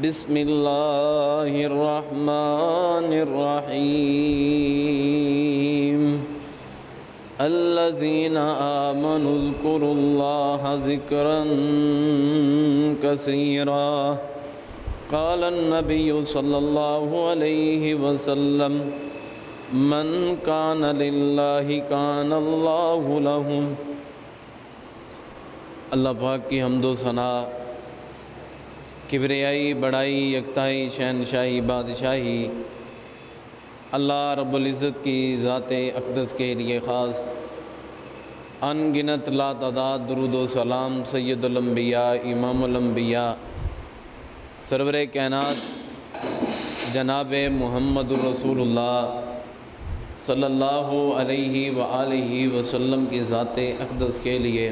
بسم اللہ الرحمن الرحیم الذین آمنوا اذکروا اللہ ذکرا کثیرا قال النبی صلی اللہ علیہ وسلم من کان للہ کان اللہ لہ۔ اللہ پاک کی حمد و ثنا، کبریائی، بڑائی، یکتائی، شہنشاہی، بادشاہی اللہ رب العزت کی ذات اقدس کے لیے خاص۔ ان گنت لا تعداد درود و سلام سید الانبیاء، امام الانبیاء، سرور کائنات جناب محمد الرسول اللہ صلی اللہ علیہ وآلہ وسلم کی ذات اقدس کے لیے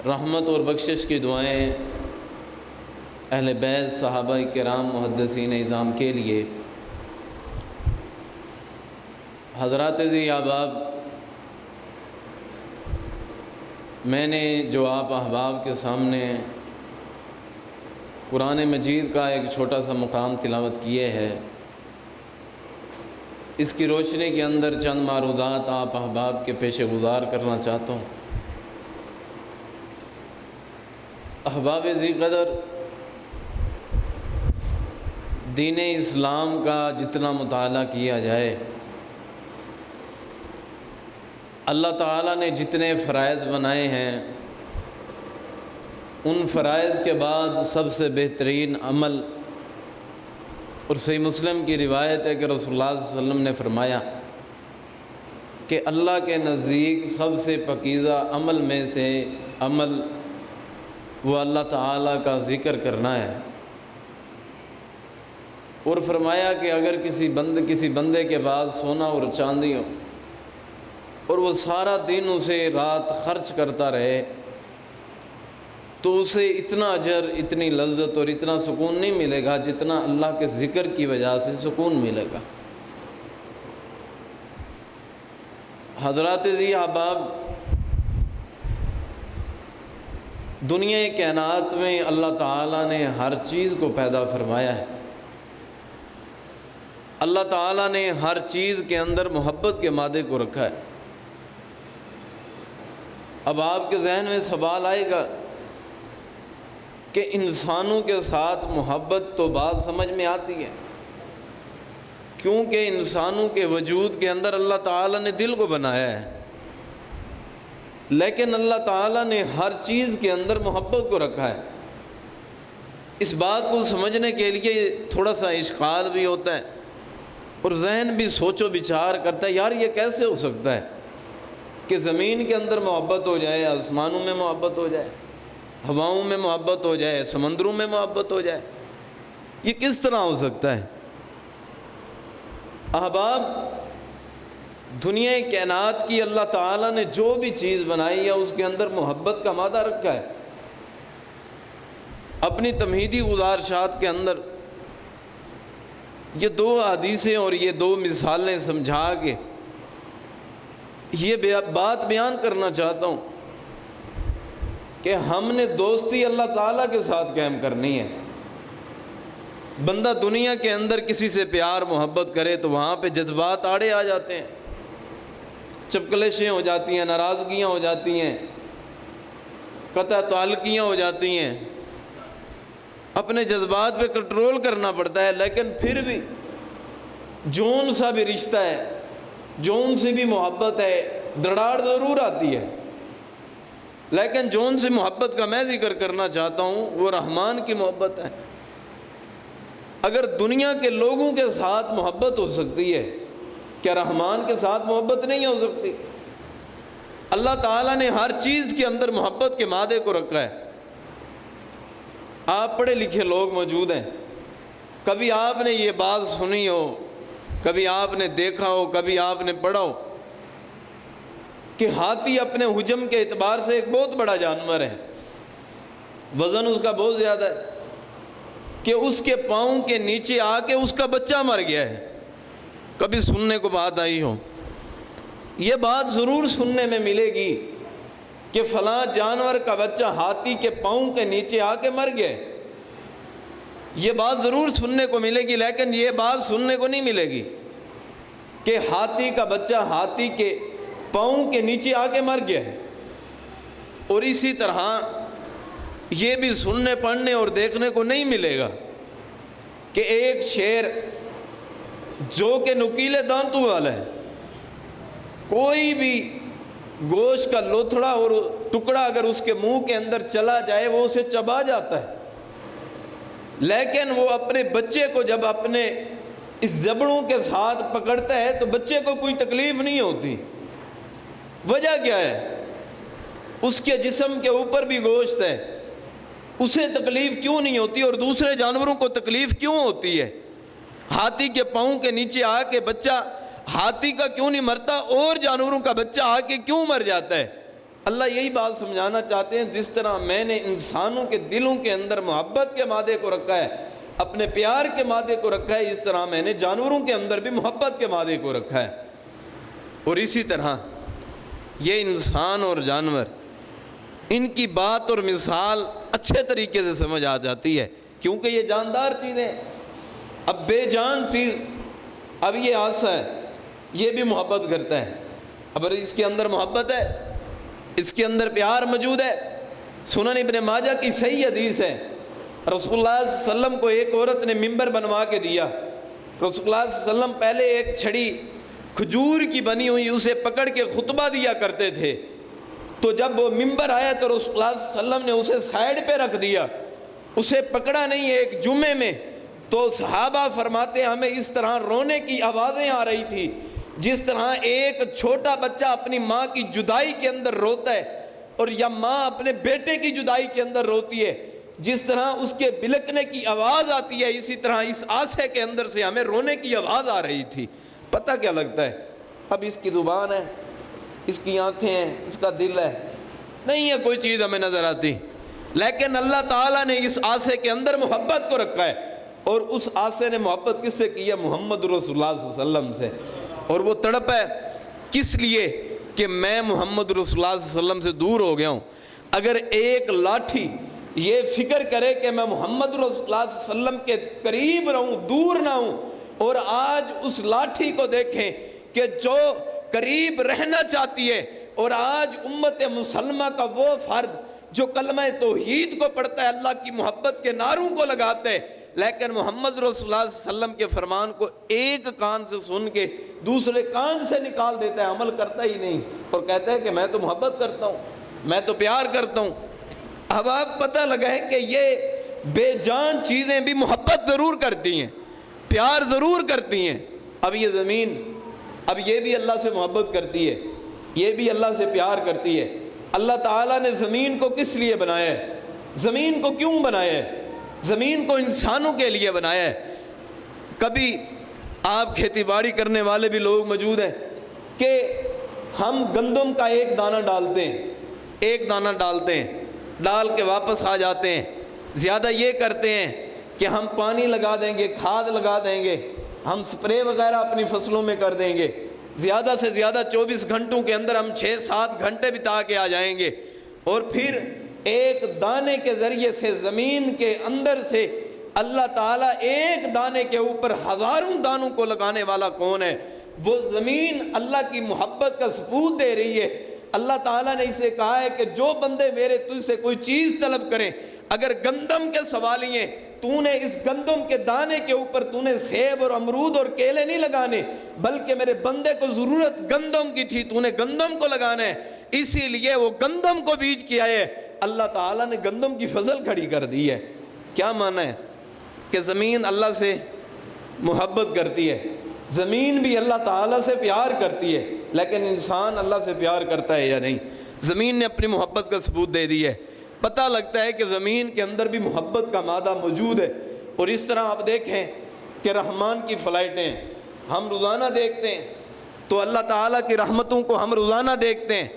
رحمت اور بخشش کی دعائیں اہل بیت، صحابہ کرام، محدثین اعظام کے لیے۔ حضرات عزیز احباب، میں نے جو آپ احباب کے سامنے قرآن مجید کا ایک چھوٹا سا مقام تلاوت کیے ہے، اس کی روشنی کے اندر چند معروضات آپ احباب کے پیش گزار کرنا چاہتا ہوں۔ احباب ذی قدر، دین اسلام کا جتنا مطالعہ کیا جائے، اللہ تعالیٰ نے جتنے فرائض بنائے ہیں، ان فرائض کے بعد سب سے بہترین عمل، اور صحیح مسلم کی روایت ہے کہ رسول اللہ صلی اللہ علیہ وسلم نے فرمایا کہ اللہ کے نزدیک سب سے پاکیزہ عمل میں سے عمل وہ اللہ تعالیٰ کا ذکر کرنا ہے۔ اور فرمایا کہ اگر کسی بندے کے پاس سونا اور چاندی ہو اور وہ سارا دن اسے رات خرچ کرتا رہے تو اسے اتنا اجر، اتنی لذت اور اتنا سکون نہیں ملے گا جتنا اللہ کے ذکر کی وجہ سے سکون ملے گا۔ حضرات ذی احباب، دنیا کائنات میں اللہ تعالیٰ نے ہر چیز کو پیدا فرمایا ہے۔ اللہ تعالیٰ نے ہر چیز کے اندر محبت کے مادے کو رکھا ہے۔ اب آپ کے ذہن میں سوال آئے گا کہ انسانوں کے ساتھ محبت تو بات سمجھ میں آتی ہے، کیونکہ انسانوں کے وجود کے اندر اللہ تعالیٰ نے دل کو بنایا ہے، لیکن اللہ تعالیٰ نے ہر چیز کے اندر محبت کو رکھا ہے۔ اس بات کو سمجھنے کے لیے تھوڑا سا اشکال بھی ہوتا ہے اور ذہن بھی سوچ و بچار کرتا ہے، یار یہ کیسے ہو سکتا ہے کہ زمین کے اندر محبت ہو جائے، آسمانوں میں محبت ہو جائے، ہواؤں میں محبت ہو جائے، سمندروں میں محبت ہو جائے، یہ کس طرح ہو سکتا ہے؟ احباب، دنیا کائنات کی اللہ تعالیٰ نے جو بھی چیز بنائی ہے اس کے اندر محبت کا مادہ رکھا ہے۔ اپنی تمہیدی گزارشات کے اندر یہ دو حدیثیں اور یہ دو مثالیں سمجھا کے یہ بات بیان کرنا چاہتا ہوں کہ ہم نے دوستی اللہ تعالیٰ کے ساتھ قائم کرنی ہے۔ بندہ دنیا کے اندر کسی سے پیار محبت کرے تو وہاں پہ جذبات آڑے آ جاتے ہیں، چپکلشیں ہو جاتی ہیں، ناراضگیاں ہو جاتی ہیں، قطع تعلقیاں ہو جاتی ہیں، اپنے جذبات پہ کنٹرول کرنا پڑتا ہے۔ لیکن پھر بھی جون سا بھی رشتہ ہے، جون سے بھی محبت ہے، دراڑ ضرور آتی ہے، لیکن جون سے محبت کا میں ذکر کرنا چاہتا ہوں وہ رحمان کی محبت ہے۔ اگر دنیا کے لوگوں کے ساتھ محبت ہو سکتی ہے، کیا رحمان کے ساتھ محبت نہیں ہو سکتی؟ اللہ تعالیٰ نے ہر چیز کے اندر محبت کے مادے کو رکھا ہے۔ آپ پڑھے لکھے لوگ موجود ہیں، کبھی آپ نے یہ بات سنی ہو، کبھی آپ نے دیکھا ہو، کبھی آپ نے پڑھا ہو کہ ہاتھی اپنے حجم کے اعتبار سے ایک بہت بڑا جانور ہے، وزن اس کا بہت زیادہ ہے، کہ اس کے پاؤں کے نیچے آ کے اس کا بچہ مر گیا ہے۔ کبھی سننے کو بات آئی ہو؟ یہ بات ضرور سننے میں ملے گی کہ فلاں جانور کا بچہ ہاتھی کے پاؤں کے نیچے آ کے مر گئے، یہ بات ضرور سننے کو ملے گی، لیکن یہ بات سننے کو نہیں ملے گی کہ ہاتھی کا بچہ ہاتھی کے پاؤں کے نیچے آ کے مر گیا ہے۔ اور اسی طرح یہ بھی سننے پڑھنے اور دیکھنے کو نہیں ملے گا کہ ایک شیر جو کہ نکیلے دانتوں والا ہے، کوئی بھی گوشت کا لوتھڑا اور ٹکڑا اگر اس کے منہ کے اندر چلا جائے وہ اسے چبا جاتا ہے، لیکن وہ اپنے بچے کو جب اپنے اس جبڑوں کے ساتھ پکڑتا ہے تو بچے کو کوئی تکلیف نہیں ہوتی۔ وجہ کیا ہے؟ اس کے جسم کے اوپر بھی گوشت ہے، اسے تکلیف کیوں نہیں ہوتی اور دوسرے جانوروں کو تکلیف کیوں ہوتی ہے؟ ہاتھی کے پاؤں کے نیچے آ کے بچہ ہاتھی کا کیوں نہیں مرتا اور جانوروں کا بچہ آ کے کیوں مر جاتا ہے؟ اللہ یہی بات سمجھانا چاہتے ہیں، جس طرح میں نے انسانوں کے دلوں کے اندر محبت کے مادے کو رکھا ہے، اپنے پیار کے مادے کو رکھا ہے، اس طرح میں نے جانوروں کے اندر بھی محبت کے مادے کو رکھا ہے۔ اور اسی طرح یہ انسان اور جانور، ان کی بات اور مثال اچھے طریقے سے سمجھ آ جاتی ہے، کیونکہ یہ جاندار چیزیں، اب بے جان چیز، اب یہ آسا ہے، یہ بھی محبت کرتا ہے، اب اس کے اندر محبت ہے، اس کے اندر پیار موجود ہے۔ سنن ابن ماجہ کی صحیح حدیث ہے، رسول اللہ صلی اللہ علیہ وسلم کو ایک عورت نے ممبر بنوا کے دیا۔ رسول اللہ صلی اللہ علیہ وسلم پہلے ایک چھڑی کھجور کی بنی ہوئی اسے پکڑ کے خطبہ دیا کرتے تھے، تو جب وہ ممبر آیا تو رسول اللہ صلی اللہ علیہ وسلم نے اسے سائیڈ پہ رکھ دیا، اسے پکڑا نہیں ایک جمعے میں۔ تو صحابہ فرماتے ہیں ہمیں اس طرح رونے کی آوازیں آ رہی تھی جس طرح ایک چھوٹا بچہ اپنی ماں کی جدائی کے اندر روتا ہے، اور یا ماں اپنے بیٹے کی جدائی کے اندر روتی ہے، جس طرح اس کے بلکنے کی آواز آتی ہے، اسی طرح اس آسے کے اندر سے ہمیں رونے کی آواز آ رہی تھی۔ پتہ کیا لگتا ہے؟ اب اس کی زبان ہے، اس کی آنکھیں ہیں، اس کا دل ہے، نہیں ہے کوئی چیز ہمیں نظر آتی، لیکن اللہ تعالیٰ نے اس آسے کے اندر محبت کو رکھا ہے، اور اس آسے نے محبت کس سے کی ہے؟ محمد رسول اللہ صلی اللہ علیہ وسلم سے۔ اور وہ تڑپ ہے کس لیے؟ کہ میں محمد رسول اللہ صلی اللہ علیہ وسلم سے دور ہو گیا ہوں۔ اگر ایک لاٹھی یہ فکر کرے کہ میں محمد رسول اللہ صلی اللہ علیہ وسلم کے قریب رہوں، دور نہ ہوں، اور آج اس لاٹھی کو دیکھیں کہ جو قریب رہنا چاہتی ہے، اور آج امت مسلمہ کا وہ فرد جو کلمہ توحید کو پڑھتا ہے، اللہ کی محبت کے نعروں کو لگاتا ہے، لیکن محمد رسول اللہ صلی اللہ علیہ وسلم کے فرمان کو ایک کان سے سن کے دوسرے کان سے نکال دیتا ہے، عمل کرتا ہی نہیں، اور کہتا ہے کہ میں تو محبت کرتا ہوں، میں تو پیار کرتا ہوں۔ اب آپ پتہ لگا ہے کہ یہ بے جان چیزیں بھی محبت ضرور کرتی ہیں، پیار ضرور کرتی ہیں۔ اب یہ زمین، اب یہ بھی اللہ سے محبت کرتی ہے، یہ بھی اللہ سے پیار کرتی ہے۔ اللہ تعالیٰ نے زمین کو کس لیے بنایا ہے؟ زمین کو کیوں بنایا ہے؟ زمین کو انسانوں کے لیے بنایا ہے۔ کبھی آپ کھیتی باڑی کرنے والے بھی لوگ موجود ہیں کہ ہم گندم کا ایک دانہ ڈالتے ہیں، ایک دانہ ڈالتے ہیں، ڈال کے واپس آ جاتے ہیں، زیادہ یہ کرتے ہیں کہ ہم پانی لگا دیں گے، کھاد لگا دیں گے، ہم سپرے وغیرہ اپنی فصلوں میں کر دیں گے، زیادہ سے زیادہ 24 گھنٹوں کے اندر ہم 6-7 گھنٹے بتا کے آ جائیں گے، اور پھر ایک دانے کے ذریعے سے زمین کے اندر سے اللہ تعالیٰ ایک دانے کے اوپر ہزاروں دانوں کو لگانے والا کون ہے؟ وہ زمین اللہ کی محبت کا ثبوت دے رہی ہے۔ اللہ تعالیٰ نے اسے کہا ہے کہ جو بندے میرے تجھ سے کوئی چیز طلب کریں، اگر گندم کے سوالیے تو نے اس گندم کے دانے کے اوپر تو نے سیب اور امرود اور کیلے نہیں لگانے، بلکہ میرے بندے کو ضرورت گندم کی تھی، تو نے گندم کو لگانا ہے، اسی لیے وہ گندم کو بیج کیا ہے۔ اللہ تعالیٰ نے گندم کی فصل کھڑی کر دی ہے۔ کیا معنی ہے؟ کہ زمین اللہ سے محبت کرتی ہے، زمین بھی اللہ تعالیٰ سے پیار کرتی ہے، لیکن انسان اللہ سے پیار کرتا ہے یا نہیں؟ زمین نے اپنی محبت کا ثبوت دے دی ہے۔ پتہ لگتا ہے کہ زمین کے اندر بھی محبت کا مادہ موجود ہے۔ اور اس طرح آپ دیکھیں کہ رحمان کی فلائٹیں ہم روزانہ دیکھتے ہیں، تو اللہ تعالیٰ کی رحمتوں کو ہم روزانہ دیکھتے ہیں۔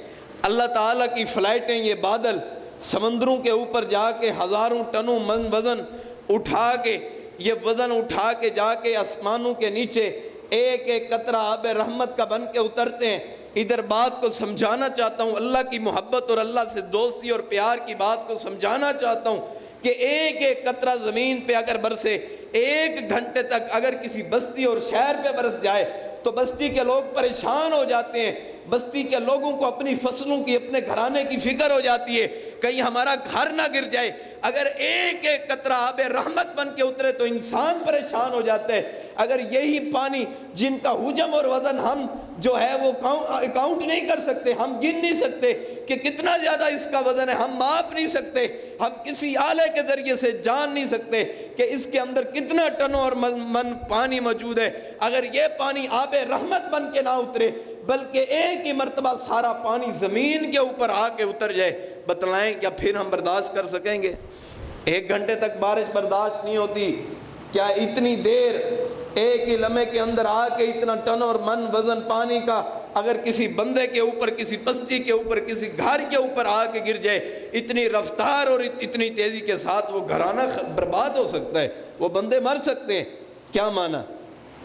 اللہ تعالیٰ کی فلائٹیں، یہ بادل سمندروں کے اوپر جا کے ہزاروں ٹنوں وزن اٹھا کے، یہ وزن اٹھا کے جا کے آسمانوں کے نیچے ایک ایک قطرہ آب رحمت کا بن کے اترتے ہیں۔ ادھر بات کو سمجھانا چاہتا ہوں، اللہ کی محبت اور اللہ سے دوستی اور پیار کی بات کو سمجھانا چاہتا ہوں کہ ایک ایک قطرہ زمین پہ اگر برسے، 1 گھنٹے تک اگر کسی بستی اور شہر پہ برس جائے تو بستی کے لوگ پریشان ہو جاتے ہیں، بستی کے لوگوں کو اپنی فصلوں کی، اپنے گھرانے کی فکر ہو جاتی ہے، کہیں ہمارا گھر نہ گر جائے۔ اگر ایک ایک قطرہ آب رحمت بن کے اترے تو انسان پریشان ہو جاتا ہے۔ اگر یہی پانی جن کا حجم اور وزن ہم جو ہے وہ اکاؤنٹ نہیں کر سکتے، ہم گن نہیں سکتے کہ کتنا زیادہ اس کا وزن ہے، ہم ماپ نہیں سکتے، ہم کسی آلے کے ذریعے سے جان نہیں سکتے کہ اس کے اندر کتنا ٹن اور من پانی موجود ہے، اگر یہ پانی آب رحمت بن کے نہ اترے بلکہ ایک ہی مرتبہ سارا پانی زمین کے اوپر آ کے اتر جائے، بتلائیں کیا پھر ہم برداشت کر سکیں گے؟ 1 گھنٹے تک بارش برداشت نہیں ہوتی، کیا اتنی دیر ایک ہی لمحے کے اندر آ کے اتنا ٹن اور من وزن پانی کا اگر کسی بندے کے اوپر، کسی بستی کے اوپر، کسی گھر کے اوپر آ کے گر جائے، اتنی رفتار اور اتنی تیزی کے ساتھ وہ گھرانہ برباد ہو سکتا ہے، وہ بندے مر سکتے ہیں۔ کیا معنی؟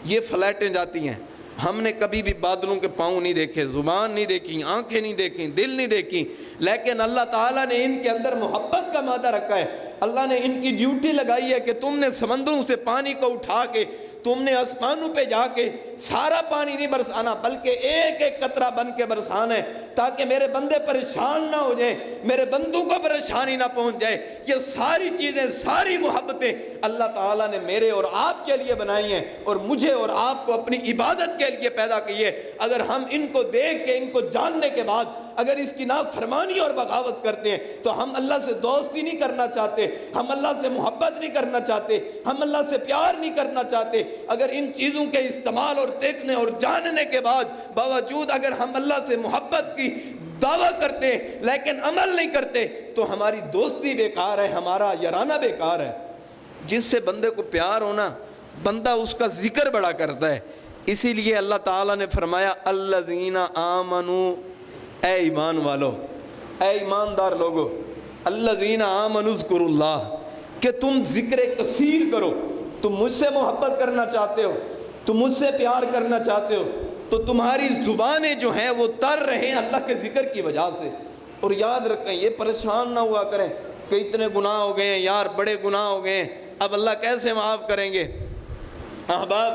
یہ فلیٹیں جاتی ہیں۔ ہم نے کبھی بھی بادلوں کے پاؤں نہیں دیکھے، زبان نہیں دیکھی، آنکھیں نہیں دیکھی، دل نہیں دیکھی، لیکن اللہ تعالیٰ نے ان کے اندر محبت کا مادہ رکھا ہے۔ اللہ نے ان کی ڈیوٹی لگائی ہے کہ تم نے سمندروں سے پانی کو اٹھا کے تم نے آسمانوں پہ جا کے سارا پانی نہیں برسانا بلکہ ایک ایک قطرہ بن کے برسانا ہے، تاکہ میرے بندے پریشان نہ ہو جائیں، میرے بندوں کو پریشانی نہ پہنچ جائے۔ یہ ساری چیزیں، ساری محبتیں اللہ تعالیٰ نے میرے اور آپ کے لیے بنائی ہیں اور مجھے اور آپ کو اپنی عبادت کے لیے پیدا کی ہے۔ اگر ہم ان کو دیکھ کے، ان کو جاننے کے بعد اگر اس کی نافرمانی اور بغاوت کرتے ہیں تو ہم اللہ سے دوستی نہیں کرنا چاہتے، ہم اللہ سے محبت نہیں کرنا چاہتے، ہم اللہ سے پیار نہیں کرنا چاہتے۔ اگر ان چیزوں کے استعمال اور دیکھنے اور جاننے کے بعد باوجود اگر ہم اللہ سے محبت کی دعویٰ کرتے ہیں لیکن عمل نہیں کرتے تو ہماری دوستی بیکار ہے، ہمارا یارانہ بیکار ہے۔ جس سے بندے کو پیار ہونا، بندہ اس کا ذکر بڑا کرتا ہے۔ اسی لیے اللہ تعالیٰ نے فرمایا الذین آمنوا، اے ایمان والو، اے ایماندار لوگو، الذین آمنوا اذکروا اللہ، کہ تم ذکر کثیر کرو۔ تم مجھ سے محبت کرنا چاہتے ہو، تم مجھ سے پیار کرنا چاہتے ہو تو تمہاری زبانیں جو ہیں وہ تر رہیں اللہ کے ذکر کی وجہ سے۔ اور یاد رکھیں، یہ پریشان نہ ہوا کریں کہ اتنے گناہ ہو گئے ہیں یار، بڑے گناہ ہو گئے ہیں، اب اللہ کیسے معاف کریں گے؟ احباب،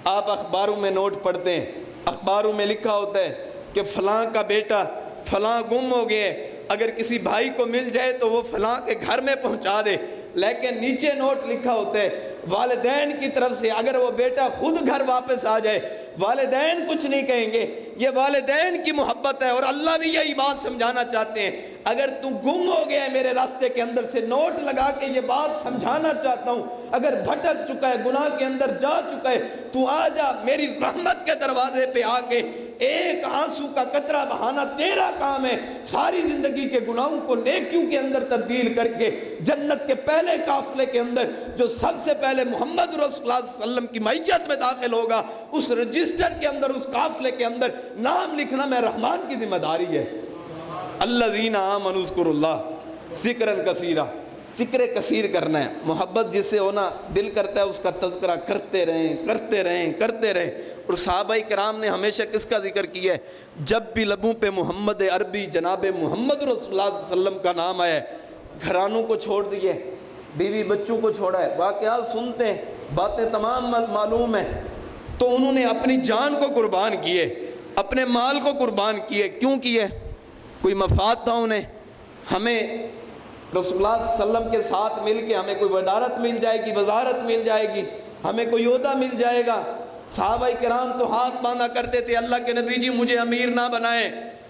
آپ اخباروں میں نوٹ پڑھتے ہیں، اخباروں میں لکھا ہوتا ہے کہ فلاں کا بیٹا فلاں گم ہو گئے، اگر کسی بھائی کو مل جائے تو وہ فلاں کے گھر میں پہنچا دے، لیکن نیچے نوٹ لکھا ہوتا ہے والدین کی طرف سے اگر وہ بیٹا خود گھر واپس آ جائے والدین کچھ نہیں کہیں گے۔ یہ والدین کی محبت ہے، اور اللہ بھی یہی بات سمجھانا چاہتے ہیں، اگر تو گم ہو گیا ہے میرے راستے کے اندر سے، نوٹ لگا کے یہ بات سمجھانا چاہتا ہوں، اگر بھٹک چکا ہے، گناہ کے اندر جا چکا ہے، تو آ جا میری رحمت کے دروازے پہ آ کے ایک آنسو کا قطرہ بہانا تیرا کام ہے، ساری زندگی کے گناہوں کو نیکیوں کے اندر تبدیل کر کے جنت کے پہلے قافلے کے اندر جو سب سے پہلے محمد رسول اللہ صلی اللہ علیہ وسلم کی معیت میں داخل ہوگا، اس رجسٹر کے اندر، اس قافلے کے اندر نام لکھنا میں رحمان کی ذمہ داری ہے۔ الذین آمنوا اذکروا اللہ ذکرا کثیرا، ذکر کثیر کرنا ہے۔ محبت جس سے ہونا دل کرتا ہے اس کا تذکرہ کرتے رہیں، کرتے رہیں، کرتے رہیں۔ اور صحابہ کرام نے ہمیشہ کس کا ذکر کیا ہے؟ جب بھی لبوں پہ محمد عربی جناب محمد رسول اللہ صلی اللہ علیہ وسلم کا نام آیا ہے، گھرانوں کو چھوڑ دیے، بیوی بچوں کو چھوڑا ہے، واقعات سنتے ہیں، باتیں تمام معلوم ہیں، تو انہوں نے اپنی جان کو قربان کیے، اپنے مال کو قربان کیے۔ کیوں کیے؟ کوئی مفاد تھا انہیں؟ ہمیں رسول اللہ صلی اللہ علیہ وسلم کے ساتھ مل کے ہمیں کوئی وزارت مل جائے گی، وزارت مل جائے گی، ہمیں کوئی عہدہ مل جائے گا۔ صحابہ کرام تو ہاتھ باندھا کرتے تھے، اللہ کے نبی جی مجھے امیر نہ بنائیں،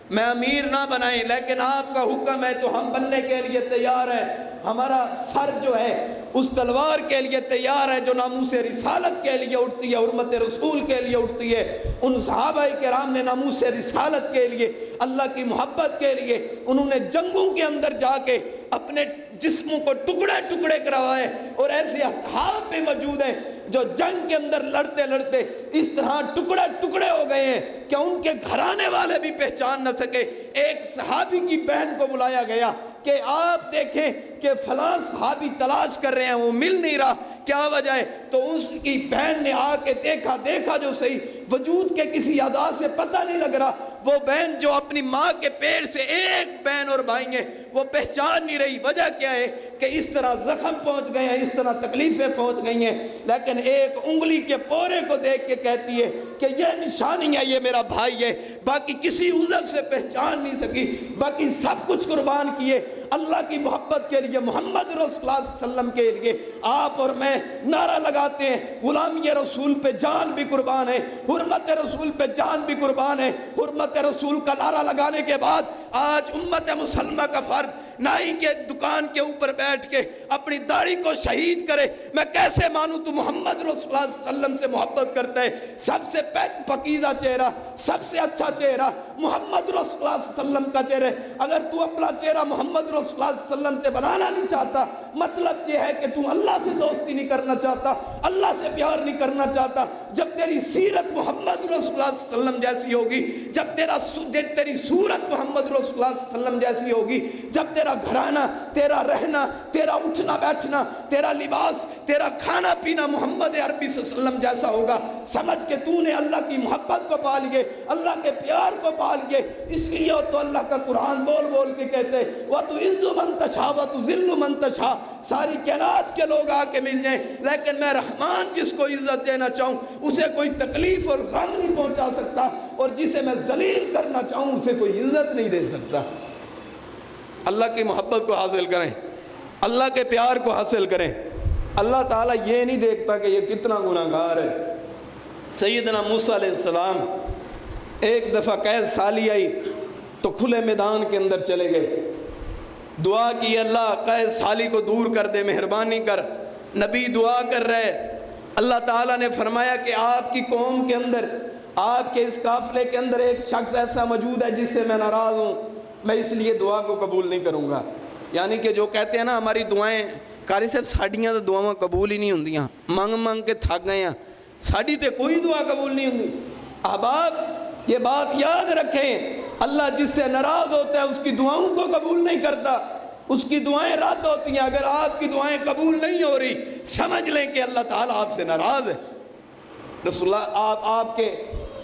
میں امیر نہ بنائیں، لیکن آپ کا حکم ہے تو ہم بننے کے لیے تیار ہیں۔ ہمارا سر جو ہے اس تلوار کے لیے تیار ہے جو ناموس رسالت کے لیے اٹھتی ہے، حرمت رسول کے لیے اٹھتی ہے۔ ان صحابہ کرام نے ناموس رسالت کے لیے، اللہ کی محبت کے لیے، انہوں نے جنگوں کے اندر جا کے اپنے جسموں کو ٹکڑے ٹکڑے کروائے، اور ایسے اصحاب بھی موجود ہیں جو جنگ کے اندر لڑتے لڑتے اس طرح ٹکڑے ٹکڑے ہو گئے ہیں کہ ان کے گھرانے والے بھی پہچان نہ سکے۔ ایک صحابی کی بہن کو بلایا گیا کہ آپ دیکھیں کہ فلاں صحابی تلاش کر رہے ہیں، وہ مل نہیں رہا، کیا وجہ ہے؟ تو اس کی بہن نے آ کے دیکھا جو صحیح، وجود کے کسی اعضاء سے پتہ نہیں لگ رہا، وہ بہن جو اپنی ماں کے پیٹ سے ایک بہن اور بھائی ہیں وہ پہچان نہیں رہی۔ وجہ کیا ہے کہ اس طرح زخم پہنچ گئے ہیں، اس طرح تکلیفیں پہنچ گئی ہیں، لیکن ایک انگلی کے پورے کو دیکھ کے کہتی ہے کہ یہ نشانی ہے، یہ میرا بھائی ہے، باقی کسی عذر سے پہچان نہیں سکی، باقی سب کچھ قربان کیے اللہ کی محبت کے لیے، محمد رسول اللہ صلی اللہ علیہ وسلم کے لیے۔ آپ اور میں نعرہ لگاتے ہیں غلامی رسول پہ جان بھی قربان ہے، حرمت رسول پہ جان بھی قربان ہے۔ حرمت رسول کا نعرہ لگانے کے بعد آج امت مسلمہ کا فرد نائی کے دکان کے اوپر بیٹھ کے اپنی داڑھی کو شہید کرے، میں کیسے مانوں تو محمد رسول اللہ صلی اللہ علیہ وسلم سے محبت کرتا ہے؟ سب سے پاکیزہ چہرہ، سب سے اچھا چہرہ محمد رسول اللہ صلی اللہ علیہ وسلم کا چہرہ ہے۔ اگر تو اپنا چہرہ محمد رسول اللہ صلی اللہ علیہ وسلم سے بنانا نہیں چاہتا، مطلب یہ ہے کہ تو اللہ سے دوستی نہیں کرنا چاہتا، اللہ سے پیار نہیں کرنا چاہتا۔ جب تیری سیرت محمد رسول اللہ صلی اللہ علیہ وسلم جیسی ہوگی، جب تیری صورت محمد رسول اللہ صلی اللہ علیہ وسلم جیسی ہوگی، جب تیرا گھرانہ، تیرا رہنا، تیرا اٹھنا بیٹھنا، تیرا لباس، تیرا کھانا پینا محمد عربی صلی اللہ علیہ وسلم جیسا ہوگا، سمجھ کے تو نے اللہ کی محبت کو پا لیے، اللہ کے پیار کو پا لیے۔ اس لیے تو اللہ کا قرآن بول بول کے کہتے ہیں وَتُعِزُّ مَن تَشَاءُ وَتُذِلُّ مَن تَشَاءُ، ساری کائنات کے لوگ آ کے مل جائیں، لیکن میں رحمان جس کو عزت دینا چاہوں اسے کوئی تکلیف اور غم نہیں پہنچا سکتا، اور جسے میں ذلیل کرنا چاہوں اسے کوئی عزت نہیں دے سکتا۔ اللہ کی محبت کو حاصل کریں، اللہ کے پیار کو حاصل کریں۔ اللہ تعالیٰ یہ نہیں دیکھتا کہ یہ کتنا گناہگار ہے۔ سیدنا موسیٰ علیہ السلام ایک دفعہ قید سالی آئی تو کھلے میدان کے اندر چلے گئے، دعا کی اللہ قید سالی کو دور کر دے، مہربانی کر۔ نبی دعا کر رہے، اللہ تعالیٰ نے فرمایا کہ آپ کی قوم کے اندر، آپ کے اس قافلے کے اندر ایک شخص ایسا موجود ہے جس سے میں ناراض ہوں، میں اس لیے دعا کو قبول نہیں کروں گا۔ یعنی کہ جو کہتے ہیں نا ہماری دعائیں کاری سے ساڑیاں تو دعاواں قبول ہی نہیں ہوندیاں، مانگ مانگ کے تھک گئے ہیں، ساڑی تے کوئی دعا قبول نہیں ہوندی۔ احباب یہ بات یاد رکھیں، اللہ جس سے ناراض ہوتا ہے اس کی دعاؤں کو قبول نہیں کرتا، اس کی دعائیں رد ہوتی ہیں۔ اگر آپ کی دعائیں قبول نہیں ہو رہی سمجھ لیں کہ اللہ تعالیٰ آپ سے ناراض ہے۔ رسول اللہ آپ کے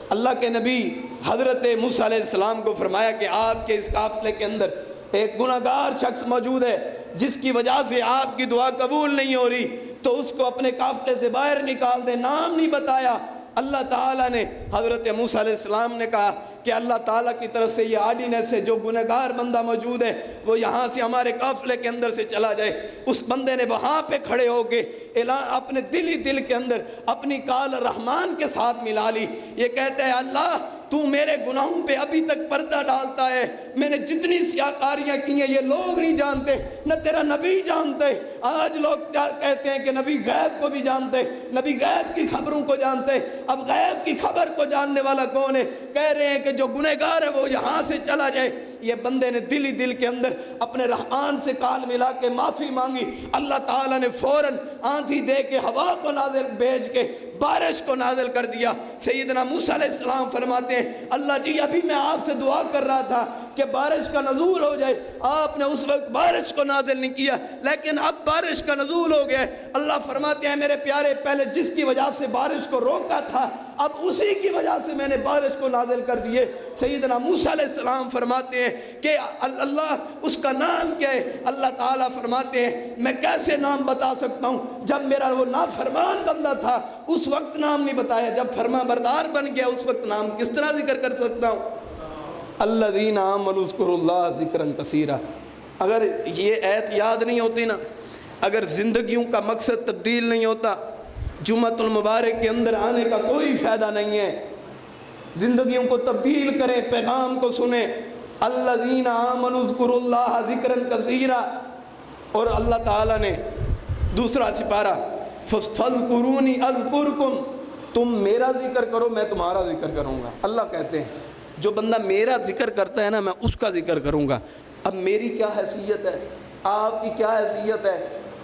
اللہ کے نبی حضرت موسیٰ علیہ السلام کو فرمایا کہ آپ کے اس قافلے کے اندر ایک گناہگار شخص موجود ہے جس کی وجہ سے آپ کی دعا قبول نہیں ہو رہی، تو اس کو اپنے قافلے سے باہر نکال دیں۔ نام نہیں بتایا۔ اللہ تعالیٰ نے، حضرت موسیٰ علیہ السلام نے کہا کہ اللہ تعالیٰ کی طرف سے یہ آرڈیننس ہے، جو گنہگار بندہ موجود ہے وہ یہاں سے ہمارے قافلے کے اندر سے چلا جائے۔ اس بندے نے وہاں پہ کھڑے ہو کے اپنے دل ہی دل کے اندر اپنی کال رحمان کے ساتھ ملا لی۔ یہ کہتا ہے اللہ تو میرے گناہوں پہ ابھی تک پردہ ڈالتا ہے، میں نے جتنی سیاکاریاں کی ہیں یہ لوگ نہیں جانتے، نہ تیرا نبی جانتے۔ آج لوگ کہتے ہیں کہ نبی غیب کو بھی جانتے، نبی غیب کی خبروں کو جانتے۔ اب غیب کی خبر کو جاننے والا کون ہے؟ کہہ رہے ہیں کہ جو گنہگار ہے وہ یہاں سے چلا جائے۔ یہ بندے نے دل ہی دل کے اندر اپنے رحمان سے کال ملا کے معافی مانگی۔ اللہ تعالیٰ نے فوراً آندھی دے کے ہوا کو نازل بھیج کے بارش کو نازل کر دیا۔ سیدنا موسیٰ علیہ السلام فرماتے ہیں اللہ جی ابھی میں آپ سے دعا کر رہا تھا کہ بارش کا نزول ہو جائے، آپ نے اس وقت بارش کو نازل نہیں کیا، لیکن اب بارش کا نزول ہو گیا۔ اللہ فرماتے ہیں میرے پیارے پہلے جس کی وجہ سے بارش کو روکا تھا اب اسی کی وجہ سے میں نے بارش کو نازل کر دیے۔ سیدنا موسیٰ علیہ السلام فرماتے ہیں کہ اللہ اس کا نام کیا ہے؟ اللہ تعالیٰ فرماتے ہیں میں کیسے نام بتا سکتا ہوں؟ جب میرا وہ نافرمان بندہ تھا اس وقت نام نہیں بتایا، جب فرما بردار بن گیا اس وقت نام کس طرح ذکر کر سکتا ہوں؟ الذین آمنوا اذکروا اللہ ذکرا کثیرا۔ اگر یہ ایت یاد نہیں ہوتی نا، اگر زندگیوں کا مقصد تبدیل نہیں ہوتا، جمعۃ المبارک کے اندر آنے کا کوئی فائدہ نہیں ہے۔ زندگیوں کو تبدیل کریں، پیغام کو سنیں۔ الذین آمنوا اذکروا اللہ ذکرا کثیرا۔ اور اللہ تعالیٰ نے دوسرا سپارہ فاذکرونی اذکرکم، تم میرا ذکر کرو میں تمہارا ذکر کروں گا۔ اللہ کہتے ہیں جو بندہ میرا ذکر کرتا ہے نا میں اس کا ذکر کروں گا۔ اب میری کیا حیثیت ہے، آپ کی کیا حیثیت ہے؟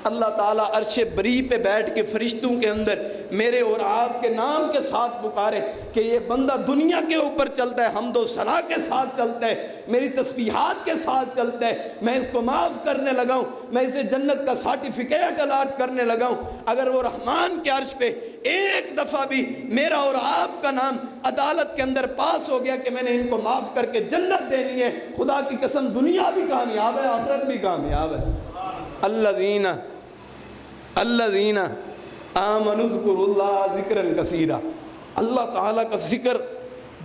اللہ تعالیٰ عرش بری پہ بیٹھ کے فرشتوں کے اندر میرے اور آپ کے نام کے ساتھ پکارے کہ یہ بندہ دنیا کے اوپر چلتا ہے، حمد و ثنا کے ساتھ چلتا ہے، میری تسبیحات کے ساتھ چلتا ہے، میں اس کو معاف کرنے لگا ہوں، میں اسے جنت کا سرٹیفکیٹ الاٹ کرنے لگا ہوں۔ اگر وہ رحمان کے عرش پہ ایک دفعہ بھی میرا اور آپ کا نام عدالت کے اندر پاس ہو گیا کہ میں نے ان کو معاف کر کے جنت دینی ہے، خدا کی قسم دنیا بھی کامیاب ہے آخرت بھی کامیاب ہے۔ الذین آمنوا اذکروا اللہ ذکرا کثیرا، اللہ تعالیٰ کا ذکر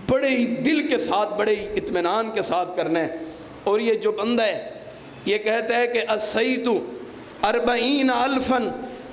بڑے ہی دل کے ساتھ، بڑے ہی اطمینان کے ساتھ کرنا ہے۔ اور یہ جو بندہ ہے یہ کہتا ہے کہ اسیت 40 الفا،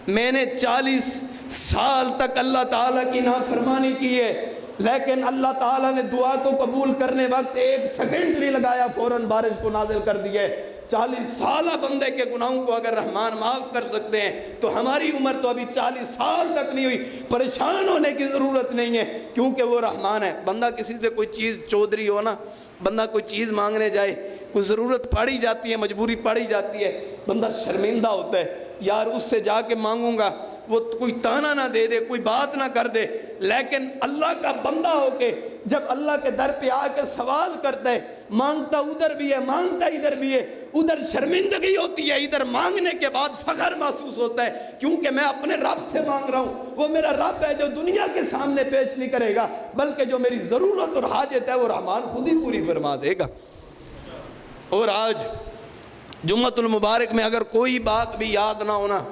میں نے 40 سال تک اللہ تعالیٰ کی نافرمانی کی ہے، لیکن اللہ تعالیٰ نے دعا کو قبول کرنے وقت 1 سیکنڈ نہیں لگایا، فوراً بارش کو نازل کر دیے۔ 40 سالہ بندے کے گناہوں کو اگر رحمان معاف کر سکتے ہیں تو ہماری عمر تو ابھی 40 سال تک نہیں ہوئی، پریشان ہونے کی ضرورت نہیں ہے، کیونکہ وہ رحمان ہے۔ بندہ کسی سے کوئی چیز چودھری ہو نا، بندہ کوئی چیز مانگنے جائے، کوئی ضرورت پڑی جاتی ہے، مجبوری پڑی جاتی ہے، بندہ شرمندہ ہوتا ہے، یار اس سے جا کے مانگوں گا وہ کوئی تانا نہ دے دے، کوئی بات نہ کر دے۔ لیکن اللہ کا بندہ ہو کے جب اللہ کے در پہ آ کے سوال کرتا ہے، مانگتا ادھر بھی ہے، مانگتا ادھر بھی ہے، ادھر شرمندگی ہوتی ہے، ادھر مانگنے کے بعد فخر محسوس ہوتا ہے، کیونکہ میں اپنے رب سے مانگ رہا ہوں، وہ میرا رب ہے جو دنیا کے سامنے پیش نہیں کرے گا، بلکہ جو میری ضرورت اور حاجت ہے وہ رحمان خود ہی پوری فرما دے گا۔ اور آج جمعۃ المبارک میں اگر کوئی بات بھی یاد نہ ہونا،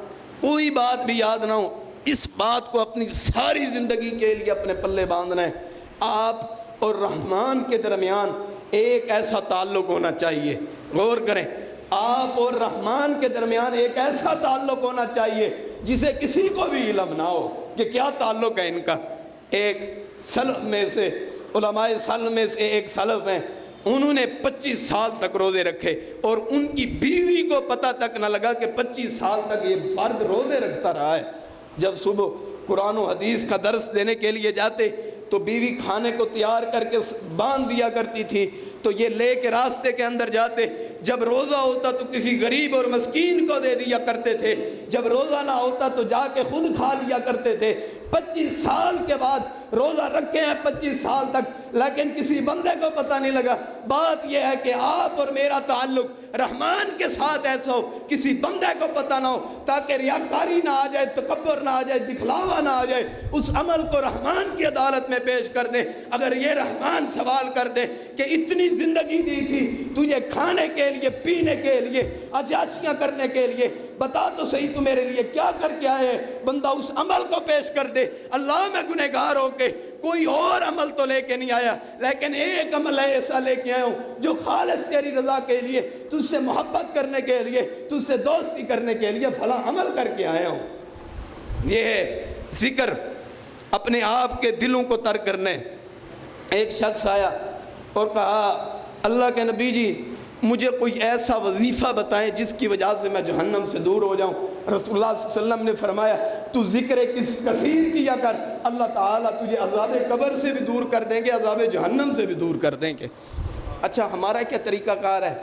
کوئی بات بھی یاد نہ ہو، اس بات کو اپنی ساری زندگی کے لیے اپنے پلے باندھنا ہے۔ آپ اور رحمان کے درمیان ایک ایسا تعلق ہونا چاہیے، غور کریں، آپ اور رحمان کے درمیان ایک ایسا تعلق ہونا چاہیے جسے کسی کو بھی علم نہ ہو کہ کیا تعلق ہے ان کا۔ ایک سلف میں سے، علماء سلف میں سے ایک سلف ہیں، انہوں نے 25 سال تک روزے رکھے اور ان کی بیوی کو پتہ تک نہ لگا کہ 25 سال تک یہ فرد روزے رکھتا رہا ہے۔ جب صبح قرآن و حدیث کا درس دینے کے لیے جاتے تو بیوی کھانے کو تیار کر کے باندھ دیا کرتی تھی، تو یہ لے کے راستے کے اندر جاتے، جب روزہ ہوتا تو کسی غریب اور مسکین کو دے دیا کرتے تھے، جب روزہ نہ ہوتا تو جا کے خود کھا لیا کرتے تھے۔ 25 سال کے بعد روزہ رکھے ہیں 25 سال تک، لیکن کسی بندے کو پتہ نہیں لگا۔ بات یہ ہے کہ آپ اور میرا تعلق رحمان کے ساتھ ایسا ہو، کسی بندے کو پتہ نہ ہو، تاکہ ریاکاری نہ آ جائے، تکبر نہ آ جائے، دکھلاوا نہ آ جائے، اس عمل کو رحمان کی عدالت میں پیش کر دیں۔ اگر یہ رحمان سوال کر دے کہ اتنی زندگی دی تھی تجھے کھانے کے لیے، پینے کے لیے، عیاشیاں کرنے کے لیے، بتا تو صحیح تو میرے لیے کیا کر کے آئے، بندہ اس عمل کو پیش کر دے، اللہ میں گنہگار ہو کے کوئی اور عمل تو لے کے نہیں آیا، لیکن ایک عمل ایسا لے کے آیا ہوں جو خالص تیری رضا کے لیے، تجھ سے محبت کرنے کے لیے، تجھ سے دوستی کرنے کے لیے فلاں عمل کر کے آیا ہوں۔ یہ ہے ذکر، اپنے آپ کے دلوں کو تر کرنے۔ ایک شخص آیا اور کہا، اللہ کے نبی جی مجھے کوئی ایسا وظیفہ بتائیں جس کی وجہ سے میں جہنم سے دور ہو جاؤں۔ رسول اللہ صلی اللہ علیہ وسلم نے فرمایا، تو ذکر کثیر کیا کر، اللہ تعالیٰ تجھے عذاب قبر سے بھی دور کر دیں گے، عذاب جہنم سے بھی دور کر دیں گے۔ اچھا ہمارا کیا طریقہ کار ہے؟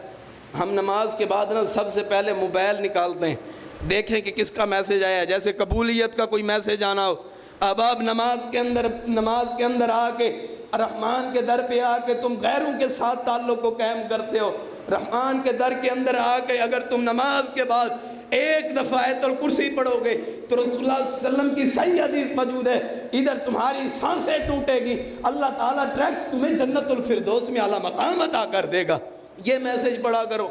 ہم نماز کے بعد نا سب سے پہلے موبائل نکالتے ہیں، دیکھیں کہ کس کا میسج آیا ہے، جیسے قبولیت کا کوئی میسج آنا ہو۔ اب آپ نماز کے اندر آ کے رحمان کے در پہ آ کے تم غیروں کے ساتھ تعلق کو قائم کرتے ہو۔ رحمان کے در کے اندر آ کے اگر تم نماز کے بعد ایک دفعہ آیت الکرسی پڑھو گے تو رسول اللہ صلی اللہ علیہ وسلم کی صحیح حدیث موجود ہے، ادھر تمہاری سانسیں ٹوٹے گی، اللہ تعالیٰ ڈائریکٹ تمہیں جنت الفردوس میں اعلیٰ مقام عطا کر دے گا۔ یہ میسج پڑھا کرو۔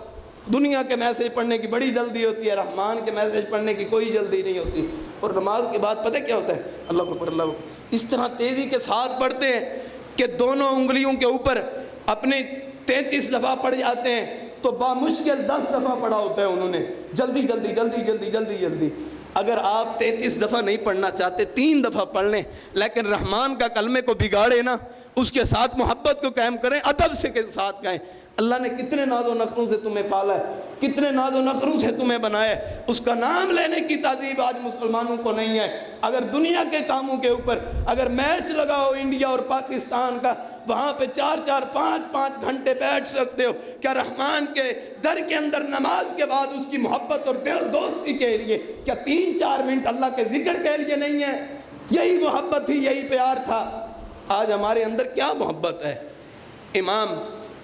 دنیا کے میسج پڑھنے کی بڑی جلدی ہوتی ہے، رحمان کے میسج پڑھنے کی کوئی جلدی نہیں ہوتی۔ اور نماز کے بعد پتہ کیا ہوتا ہے؟ اللہ اکبر، اللہ اکبر، اس طرح تیزی کے ساتھ پڑھتے ہیں کہ دونوں انگلیوں کے اوپر اپنے 33 دفعہ پڑھ جاتے ہیں، تو بامشکل 10 دفعہ پڑھا ہوتا ہے انہوں نے، جلدی جلدی جلدی جلدی جلدی جلدی۔ اگر آپ 33 دفعہ نہیں پڑھنا چاہتے 3 دفعہ پڑھ لیں، لیکن رحمان کا کلمے کو بگاڑے نا، اس کے ساتھ محبت کو قائم کریں، ادب سے کے ساتھ کہیں۔ اللہ نے کتنے ناز و نخروں سے تمہیں پالا ہے، کتنے ناز و نخروں سے تمہیں بنایا ہے، اس کا نام لینے کی تہذیب آج مسلمانوں کو نہیں ہے۔ اگر دنیا کے کاموں کے اوپر اگر میچ لگاؤ انڈیا اور پاکستان کا، وہاں پہ 4-4 5-5 گھنٹے بیٹھ سکتے ہو، کیا رحمان کے در کے اندر نماز کے بعد اس کی محبت اور دوستی کے لیے کیا 3-4 منٹ اللہ کے ذکر کے لیے نہیں ہے؟ یہی محبت تھی، یہی پیار تھا۔ آج ہمارے اندر کیا محبت ہے؟ امام